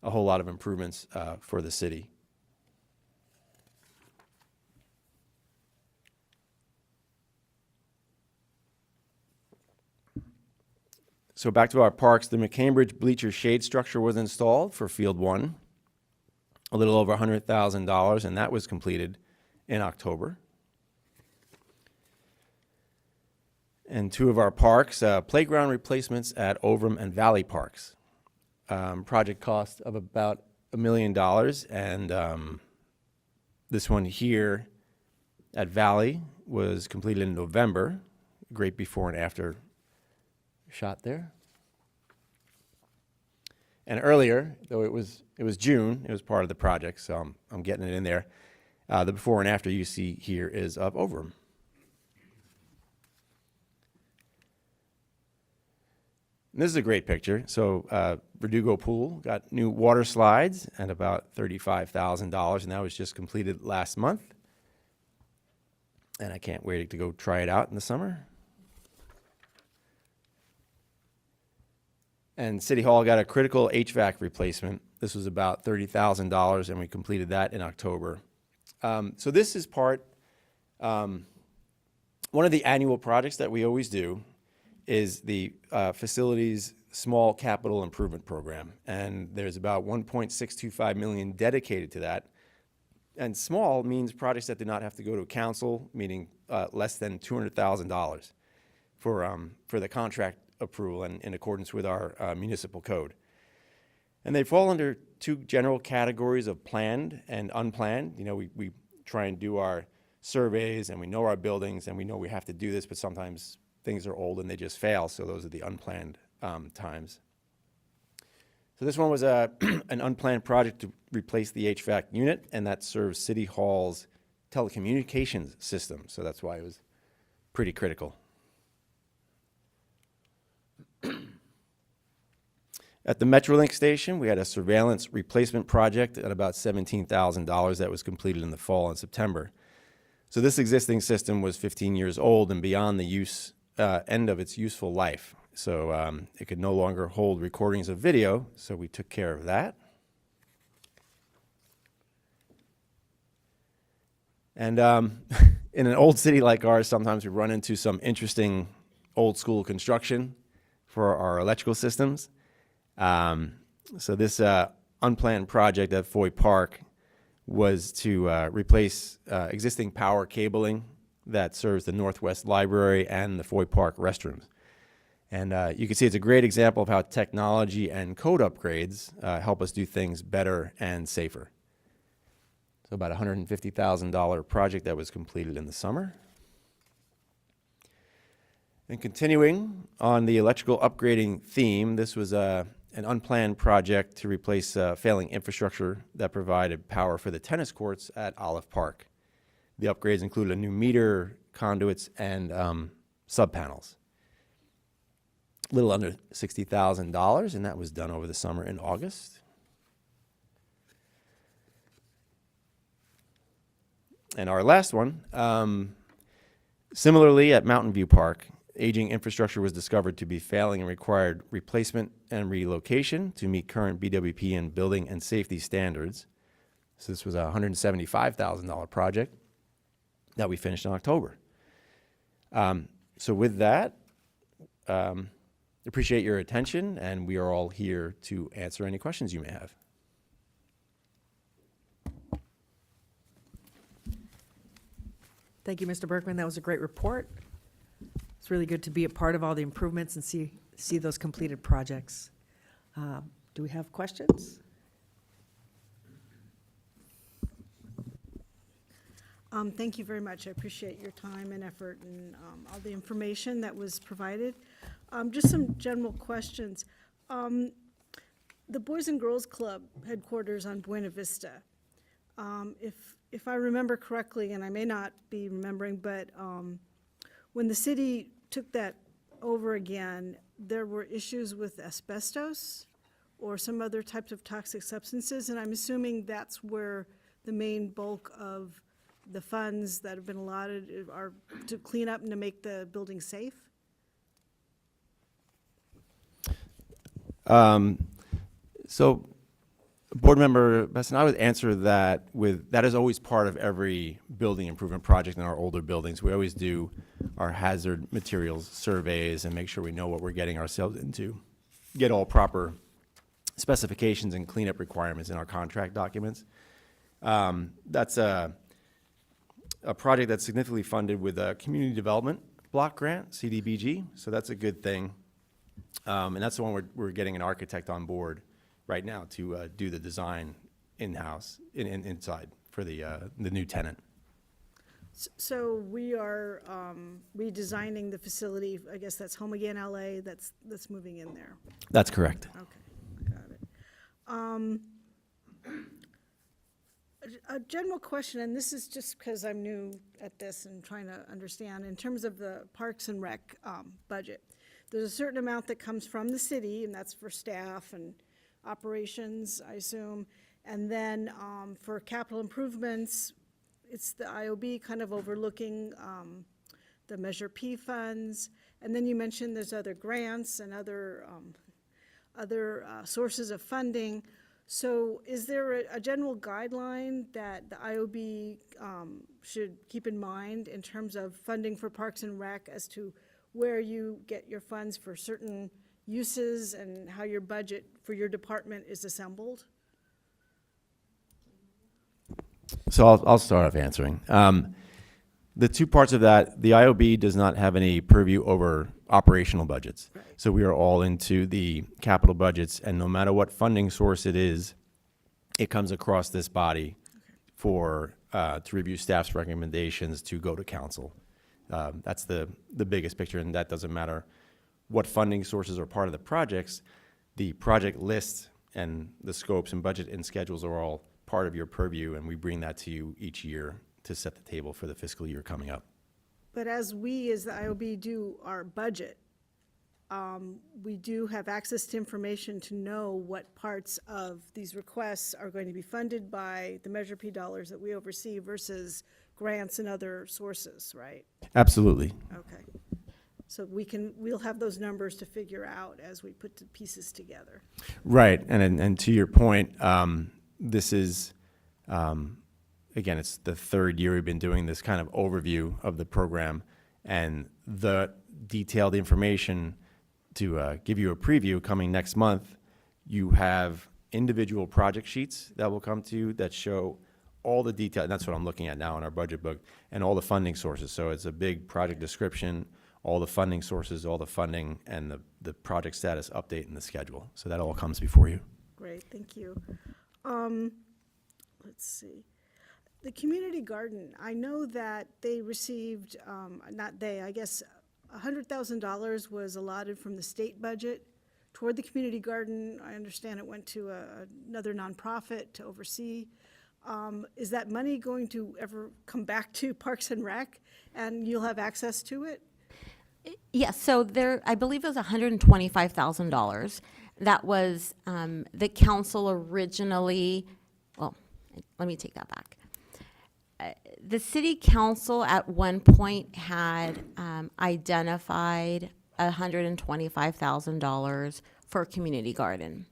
a whole lot of improvements for the city. So back to our parks, the McCambridge bleacher shade structure was installed for Field 1, a little over $100,000, and that was completed in October. And 2 of our parks, playground replacements at Overham and Valley Parks. Project cost of about $1 million, and this one here at Valley was completed in November. Great before and after shot there. And earlier, though it was June, it was part of the project, so I'm getting it in there. The before and after you see here is of Overham. And this is a great picture. So Verdugo Pool got new water slides at about $35,000, and that was just completed last month. And I can't wait to go try it out in the summer. And City Hall got a critical HVAC replacement. This was about $30,000, and we completed that in October. So this is part, one of the annual projects that we always do is the facilities small capital improvement program. And there's about 1.625 million dedicated to that. And small means projects that do not have to go to council, meaning less than $200,000 for the contract approval and in accordance with our municipal code. And they fall under two general categories of planned and unplanned. You know, we try and do our surveys and we know our buildings and we know we have to do this, but sometimes things are old and they just fail. So those are the unplanned times. So this one was an unplanned project to replace the HVAC unit, and that serves City Hall's telecommunications system. So that's why it was pretty critical. At the Metrolink station, we had a surveillance replacement project at about $17,000 that was completed in the fall and September. So this existing system was 15 years old and beyond the end of its useful life. So it could no longer hold recordings of video, so we took care of that. And in an old city like ours, sometimes we run into some interesting old school construction for our electrical systems. So this unplanned project at Foy Park was to replace existing power cabling that serves the Northwest Library and the Foy Park restrooms. And you can see it's a great example of how technology and code upgrades help us do things better and safer. So about a $150,000 project that was completed in the summer. And continuing on the electrical upgrading theme, this was an unplanned project to replace failing infrastructure that provided power for the tennis courts at Olive Park. The upgrades included a new meter, conduits, and sub-panels. A little under $60,000, and that was done over the summer in August. And our last one, similarly at Mountain View Park, aging infrastructure was discovered to be failing and required replacement and relocation to meet current BWP and building and safety standards. So this was a $175,000 project that we finished in October. So with that, appreciate your attention, and we are all here to answer any questions you may have. Thank you, Mr. Berkman. That was a great report. It's really good to be a part of all the improvements and see those completed projects. Do we have questions? Thank you very much. I appreciate your time and effort and all the information that was provided. Just some general questions. The Boys and Girls Club headquarters on Buena Vista, if I remember correctly, and I may not be remembering, but when the city took that over again, there were issues with asbestos or some other types of toxic substances, and I'm assuming that's where the main bulk of the funds that have been allotted are to clean up and to make the building safe? So Board Member Besson, I would answer that with, that is always part of every building improvement project in our older buildings. We always do our hazard materials surveys and make sure we know what we're getting ourselves into. Get all proper specifications and cleanup requirements in our contract documents. That's a project that's significantly funded with a community development block grant, CDBG, so that's a good thing. And that's the one we're getting an architect on board right now to do the design in-house, inside for the new tenant. So we are redesigning the facility, I guess that's Home Again LA, that's moving in there. That's correct. Okay, got it. A general question, and this is just because I'm new at this and trying to understand, in terms of the Parks and Rec budget, there's a certain amount that comes from the city, and that's for staff and operations, I assume. And then for capital improvements, it's the IOB kind of overlooking the Measure P funds. And then you mentioned there's other grants and other other sources of funding. So is there a general guideline that the IOB should keep in mind in terms of funding for Parks and Rec as to where you get your funds for certain uses and how your budget for your department is assembled? So I'll start off answering. The two parts of that, the IOB does not have any purview over operational budgets. Right. So we are all into the capital budgets, and no matter what funding source it is, it comes across this body for, to review staff's recommendations to go to council. That's the biggest picture, and that doesn't matter what funding sources are part of the projects. The project lists and the scopes and budget and schedules are all part of your purview, and we bring that to you each year to set the table for the fiscal year coming up. But as we, as the IOB, do our budget, we do have access to information to know what parts of these requests are going to be funded by the Measure P dollars that we oversee versus grants and other sources, right? Absolutely. Okay. So we'll have those numbers to figure out as we put the pieces together. Right, and to your point, this is, again, it's the third year we've been doing this kind of overview of the program, and the detailed information to give you a preview coming next month. You have individual project sheets that will come to you that show all the detail, and that's what I'm looking at now in our budget book, and all the funding sources. So it's a big project description, all the funding sources, all the funding, and the project status update and the schedule. So that all comes before you. Great, thank you. Let's see. The community garden, I know that they received, not they, I guess, $100,000 was allotted from the state budget toward the community garden. I understand it went to another nonprofit to oversee. Is that money going to ever come back to Parks and Rec, and you'll have access to it? Yes, so there, I believe it was $125,000. That was the council originally, well, let me take that back. The city council at one point had identified $125,000 for a community garden.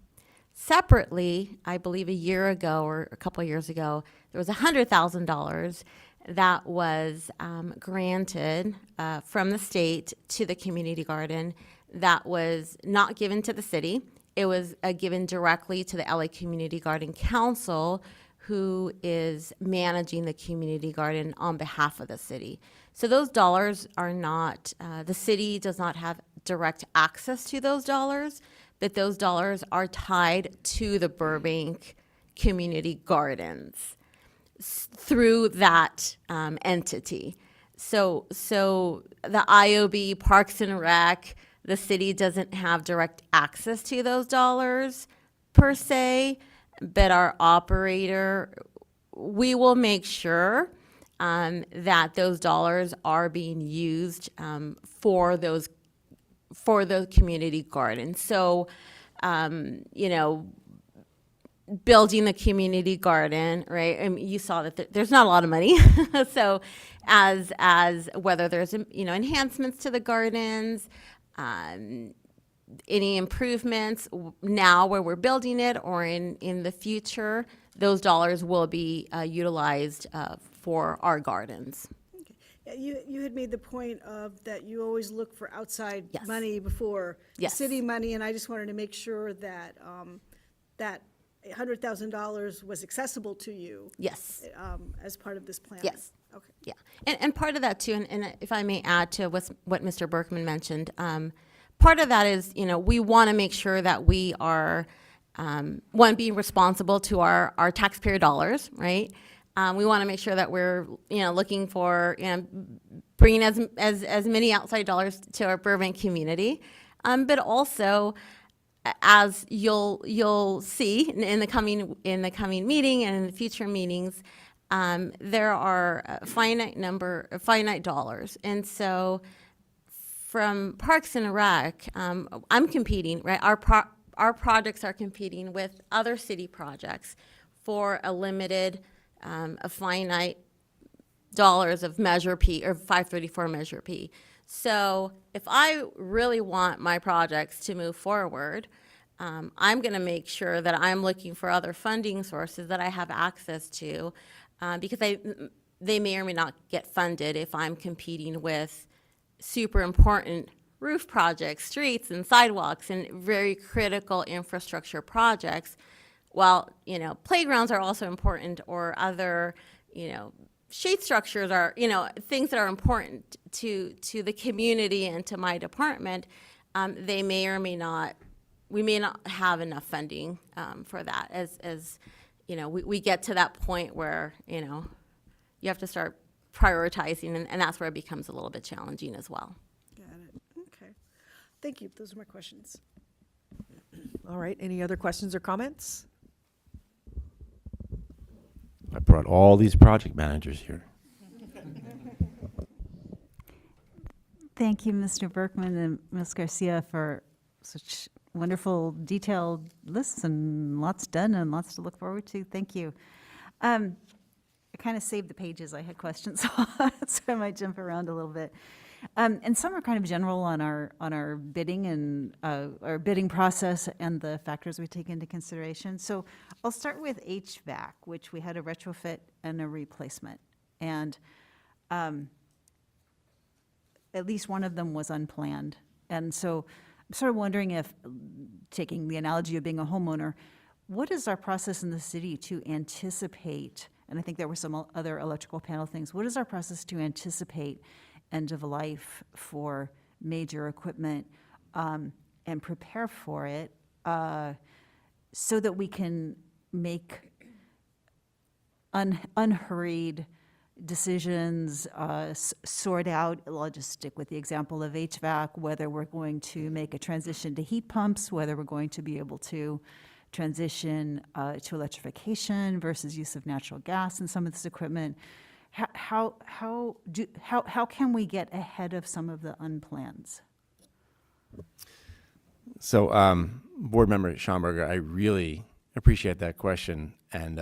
Separately, I believe a year ago or a couple of years ago, there was $100,000 that was granted from the state to the community garden that was not given to the city. It was given directly to the LA Community Garden Council, who is managing the community garden on behalf of the city. So those dollars are not, the city does not have direct access to those dollars, but those dollars are tied to the Burbank Community Gardens through that entity. So the IOB, Parks and Rec, the city doesn't have direct access to those dollars per se, but our operator, we will make sure that those dollars are being used for the community gardens. So, building the community garden, right? I mean, you saw that there's not a lot of money. So, as whether there's enhancements to the gardens, any improvements now where we're building it or in the future, those dollars will be utilized for our gardens. Okay. Yeah, you had made the point of that you always look for outside Yes. money before Yes. city money, and I just wanted to make sure that that $100,000 was accessible to you Yes. as part of this plan. Yes. Okay. Yeah, and part of that too, and if I may add to what Mr. Berkman mentioned, part of that is, we want to make sure that we are, one, being responsible to our taxpayer dollars, right? We want to make sure that we're, looking for, bringing as many outside dollars to our Burbank community, but also, as you'll see in the coming meeting and in the future meetings, there are a finite dollars, and so from Parks and Rec, I'm competing, right? Our projects are competing with other city projects for a limited, a finite dollars of Measure P or 534 Measure P. So if I really want my projects to move forward, I'm going to make sure that I'm looking for other funding sources that I have access to, because they may or may not get funded if I'm competing with super important roof projects, streets and sidewalks and very critical infrastructure projects. While, playgrounds are also important, or other, shade structures are, things that are important to the community and to my department, they may or may not, we may not have enough funding for that as we get to that point where, you have to start prioritizing, and that's where it becomes a little bit challenging as well. Got it. Okay. Thank you. Those are my questions. All right, any other questions or comments? I brought all these project managers here. Thank you, Mr. Berkman and Ms. Garcia, for such wonderful, detailed lists, and lots done and lots to look forward to. Thank you. I kind of saved the pages. I had questions, so I might jump around a little bit. And some are kind of general on our bidding and our bidding process and the factors we take into consideration. So I'll start with HVAC, which we had a retrofit and a replacement, and at least one of them was unplanned. And so I'm sort of wondering if, taking the analogy of being a homeowner, what is our process in the city to anticipate, and I think there were some other electrical panel things, what is our process to anticipate end of life for major equipment and prepare for it so that we can make unhurried decisions, sort out, I'll just stick with the example of HVAC, whether we're going to make a transition to heat pumps, whether we're going to be able to transition to electrification versus use of natural gas in some of this equipment. How can we get ahead of some of the unplans? So, Board Member Schomburger, I really appreciate that question. And,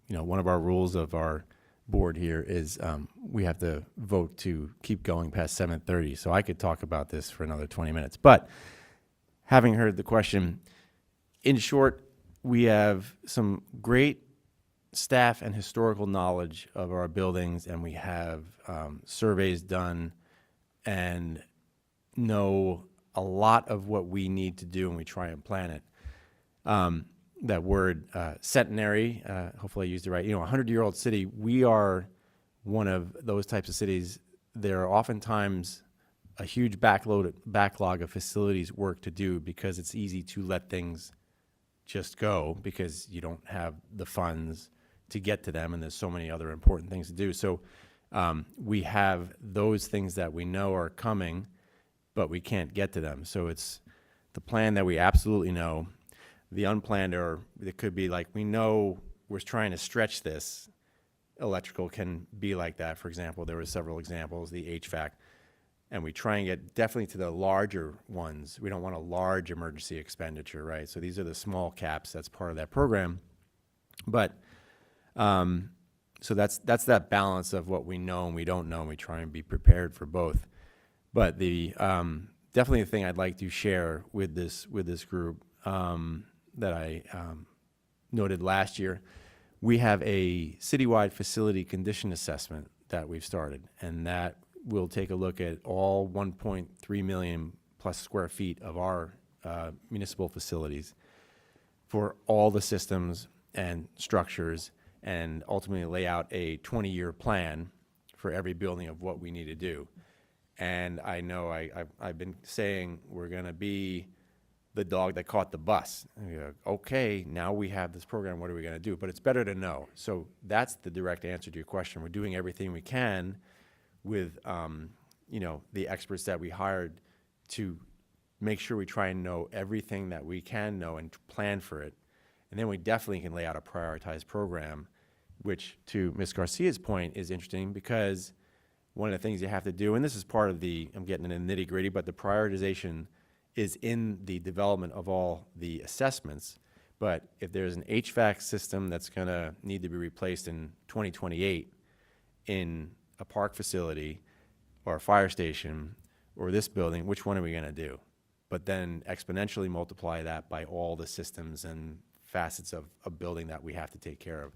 one of our rules of our board here is we have to vote to keep going past 7:30. So I could talk about this for another 20 minutes. But having heard the question, in short, we have some great staff and historical knowledge of our buildings, and we have surveys done and know a lot of what we need to do, and we try and plan it. That word centenary, hopefully I used it right, 100-year-old city, we are one of those types of cities. There are oftentimes a huge backlog of facilities work to do because it's easy to let things just go because you don't have the funds to get to them, and there's so many other important things to do. So we have those things that we know are coming, but we can't get to them. So it's the plan that we absolutely know. The unplanned, or it could be like, we know we're trying to stretch this. Electrical can be like that. For example, there were several examples, the HVAC, and we try and get definitely to the larger ones. We don't want a large emergency expenditure, right? So these are the small caps. That's part of that program. But so that's that balance of what we know and we don't know, and we try and be prepared for both. But the definitely the thing I'd like to share with this group that I noted last year, we have a citywide facility condition assessment that we've started, and that will take a look at all 1.3 million plus square feet of our municipal facilities for all the systems and structures, and ultimately lay out a 20-year plan for every building of what we need to do. And I know I've been saying we're going to be the dog that caught the bus. And you're like, okay, now we have this program, what are we going to do? But it's better to know. So that's the direct answer to your question. We're doing everything we can with, the experts that we hired to make sure we try and know everything that we can know and plan for it. And then we definitely can lay out a prioritized program, which, to Ms. Garcia's point, is interesting because one of the things you have to do, and this is part of the, I'm getting into the nitty-gritty, but the prioritization is in the development of all the assessments. But if there's an HVAC system that's going to need to be replaced in 2028 in a park facility or a fire station or this building, which one are we going to do? but then exponentially multiply that by all the systems and facets of a building that we have to take care of.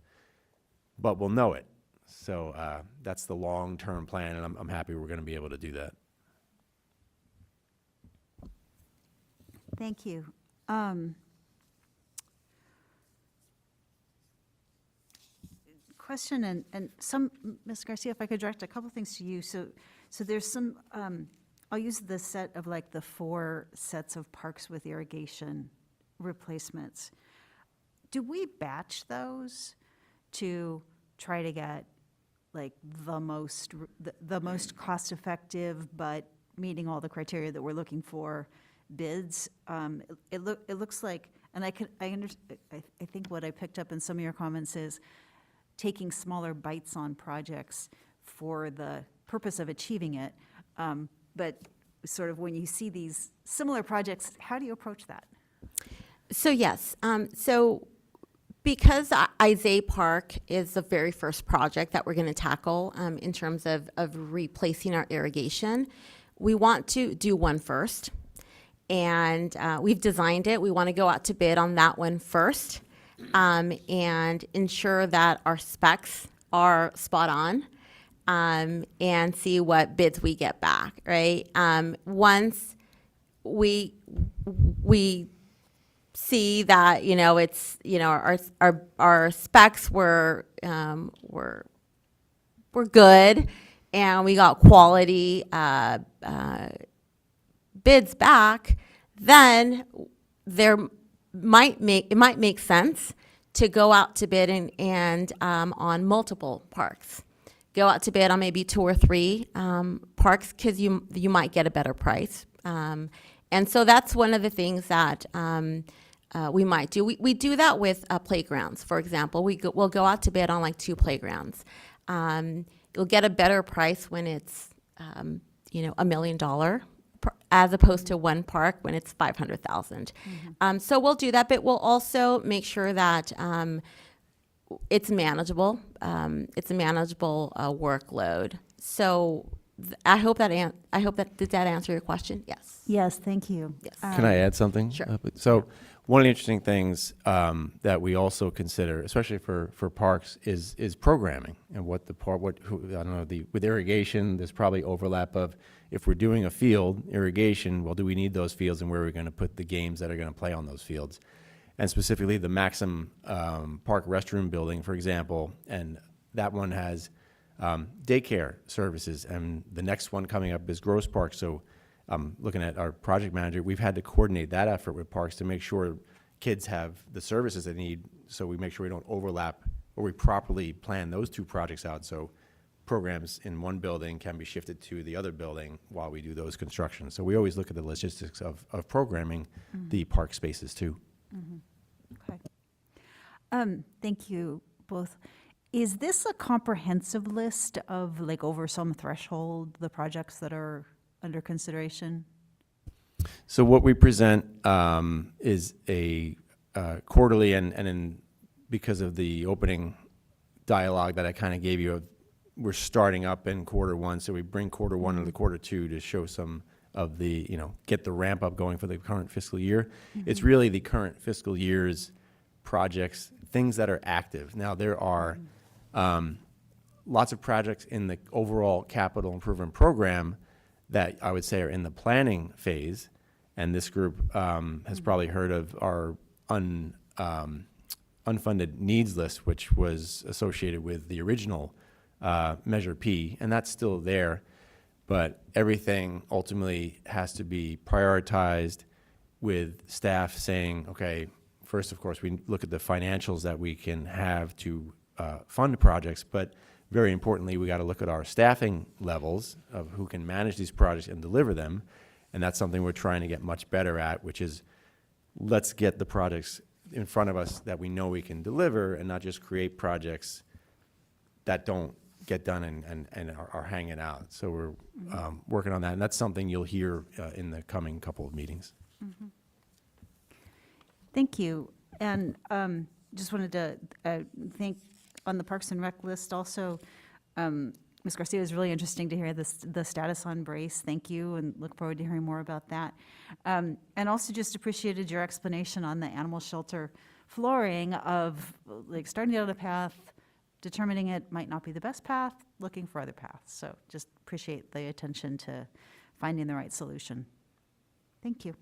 But we'll know it. So that's the long-term plan, and I'm happy we're going to be able to do that. Thank you. Question, and some, Ms. Garcia, if I could direct a couple things to you. So there's some, I'll use the set of like the 4 sets of parks with irrigation replacements. Do we batch those to try to get like the most cost-effective, but meeting all the criteria that we're looking for bids? It looks like, and I think what I picked up in some of your comments is taking smaller bites on projects for the purpose of achieving it. But sort of when you see these similar projects, how do you approach that? So yes, so because Isaiah Park is the very first project that we're going to tackle in terms of replacing our irrigation, we want to do one first. And we've designed it. We want to go out to bid on that one first and ensure that our specs are spot on and see what bids we get back, right? Once we see that, it's, our specs were good and we got quality bids back, then it might make sense to go out to bid and on multiple parks. Go out to bid on maybe 2 or 3 parks because you might get a better price. And so that's one of the things that we might do. We do that with playgrounds, for example. We'll go out to bid on like 2 playgrounds. You'll get a better price when it's $1 million as opposed to one park when it's 500,000. So we'll do that, but we'll also make sure that it's manageable. It's a manageable workload. So I hope that did that answer your question? Yes. Yes, thank you. Yes. Can I add something? Sure. So one of the interesting things that we also consider, especially for parks, is programming and I don't know, with irrigation, there's probably overlap of if we're doing a field irrigation, well, do we need those fields and where are we going to put the games that are going to play on those fields? And specifically the Maxim Park restroom building, for example, and that one has daycare services, and the next one coming up is Grosse Park. So looking at our project manager, we've had to coordinate that effort with parks to make sure kids have the services they need, so we make sure we don't overlap, or we properly plan those 2 projects out so programs in one building can be shifted to the other building while we do those constructions. So we always look at the logistics of programming the park spaces too. Okay. Thank you both. Is this a comprehensive list of, like, over some threshold, the projects that are under consideration? So what we present is a quarterly, and because of the opening dialogue that I kind of gave you, we're starting up in Q1, so we bring Q1 into Q2 to show some of the, get the ramp up going for the current fiscal year. It's really the current fiscal year's projects, things that are active. Now, there are lots of projects in the overall capital improvement program that I would say are in the planning phase, and this group has probably heard of our unfunded needs list, which was associated with the original Measure P, and that's still there, but everything ultimately has to be prioritized with staff saying, okay, first, of course, we look at the financials that we can have to fund projects, but very importantly, we got to look at our staffing levels of who can manage these projects and deliver them, and that's something we're trying to get much better at, which is let's get the projects in front of us that we know we can deliver and not just create projects that don't get done and are hanging out. So we're working on that, and that's something you'll hear in the coming couple of meetings. Thank you. And just wanted to thank on the Parks and Rec list also, Ms. Garcia, it was really interesting to hear the status on Brace. Thank you, and look forward to hearing more about that. And also just appreciated your explanation on the animal shelter flooring of like starting down a path, determining it might not be the best path, looking for other paths. So just appreciate the attention to finding the right solution. Thank you.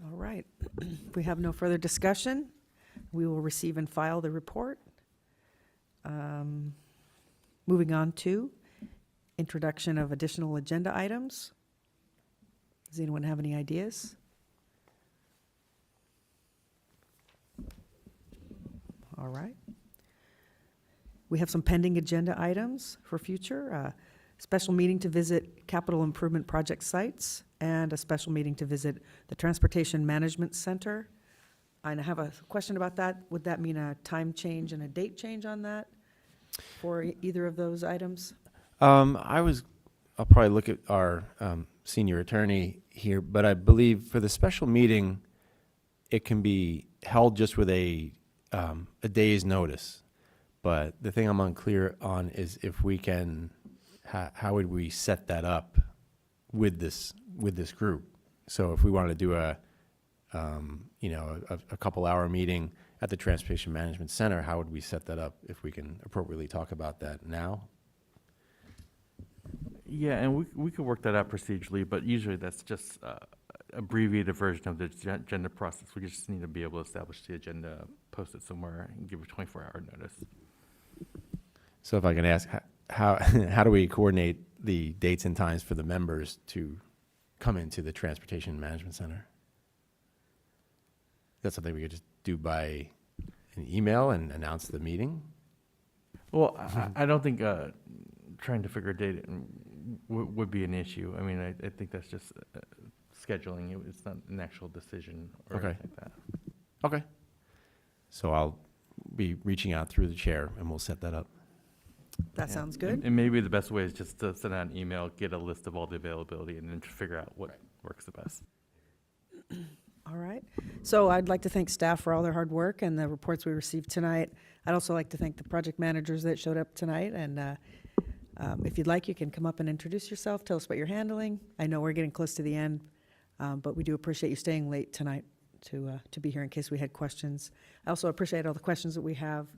All right. If we have no further discussion, we will receive and file the report. Moving on to introduction of additional agenda items. Does anyone have any ideas? All right. We have some pending agenda items for future. Special meeting to visit capital improvement project sites and a special meeting to visit the Transportation Management Center. I have a question about that. Would that mean a time change and a date change on that for either of those items? I'll probably look at our senior attorney here, but I believe for the special meeting, it can be held just with a day's notice. But the thing I'm unclear on is if we can, how would we set that up with this group? So if we wanted to do a couple hour meeting at the Transportation Management Center, how would we set that up if we can appropriately talk about that now? Yeah, and we could work that out procedurally, but usually that's just abbreviated version of the agenda process. We just need to be able to establish the agenda, post it somewhere, and give a 24-hour notice. So if I can ask, how do we coordinate the dates and times for the members to come into the Transportation Management Center? That's something we could just do by an email and announce the meeting? Well, I don't think trying to figure a date would be an issue. I mean, I think that's just scheduling. It's not an actual decision or Okay. anything like that. Okay. So I'll be reaching out through the chair and we'll set that up. That Yeah. sounds good. And maybe the best way is just to send out an email, get a list of all the availability, and then figure out what works the best. All right. So I'd like to thank staff for all their hard work and the reports we received tonight. I'd also like to thank the project managers that showed up tonight. And if you'd like, you can come up and introduce yourself, tell us what you're handling. I know we're getting close to the end, but we do appreciate you staying late tonight to be here in case we had questions. I also appreciate all the questions that we have.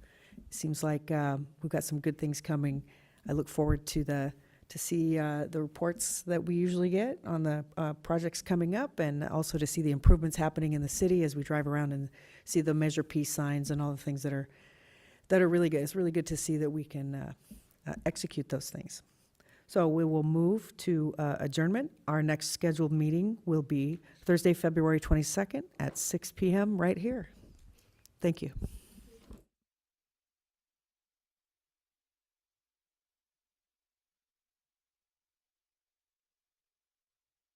Seems like we've got some good things coming. I look forward to see the reports that we usually get on the projects coming up, and also to see the improvements happening in the city as we drive around and see the Measure P signs and all the things that are really good. It's really good to see that we can execute those things. So we will move to adjournment. Our next scheduled meeting will be Thursday, February 22nd at 6 p.m. right here. Thank you.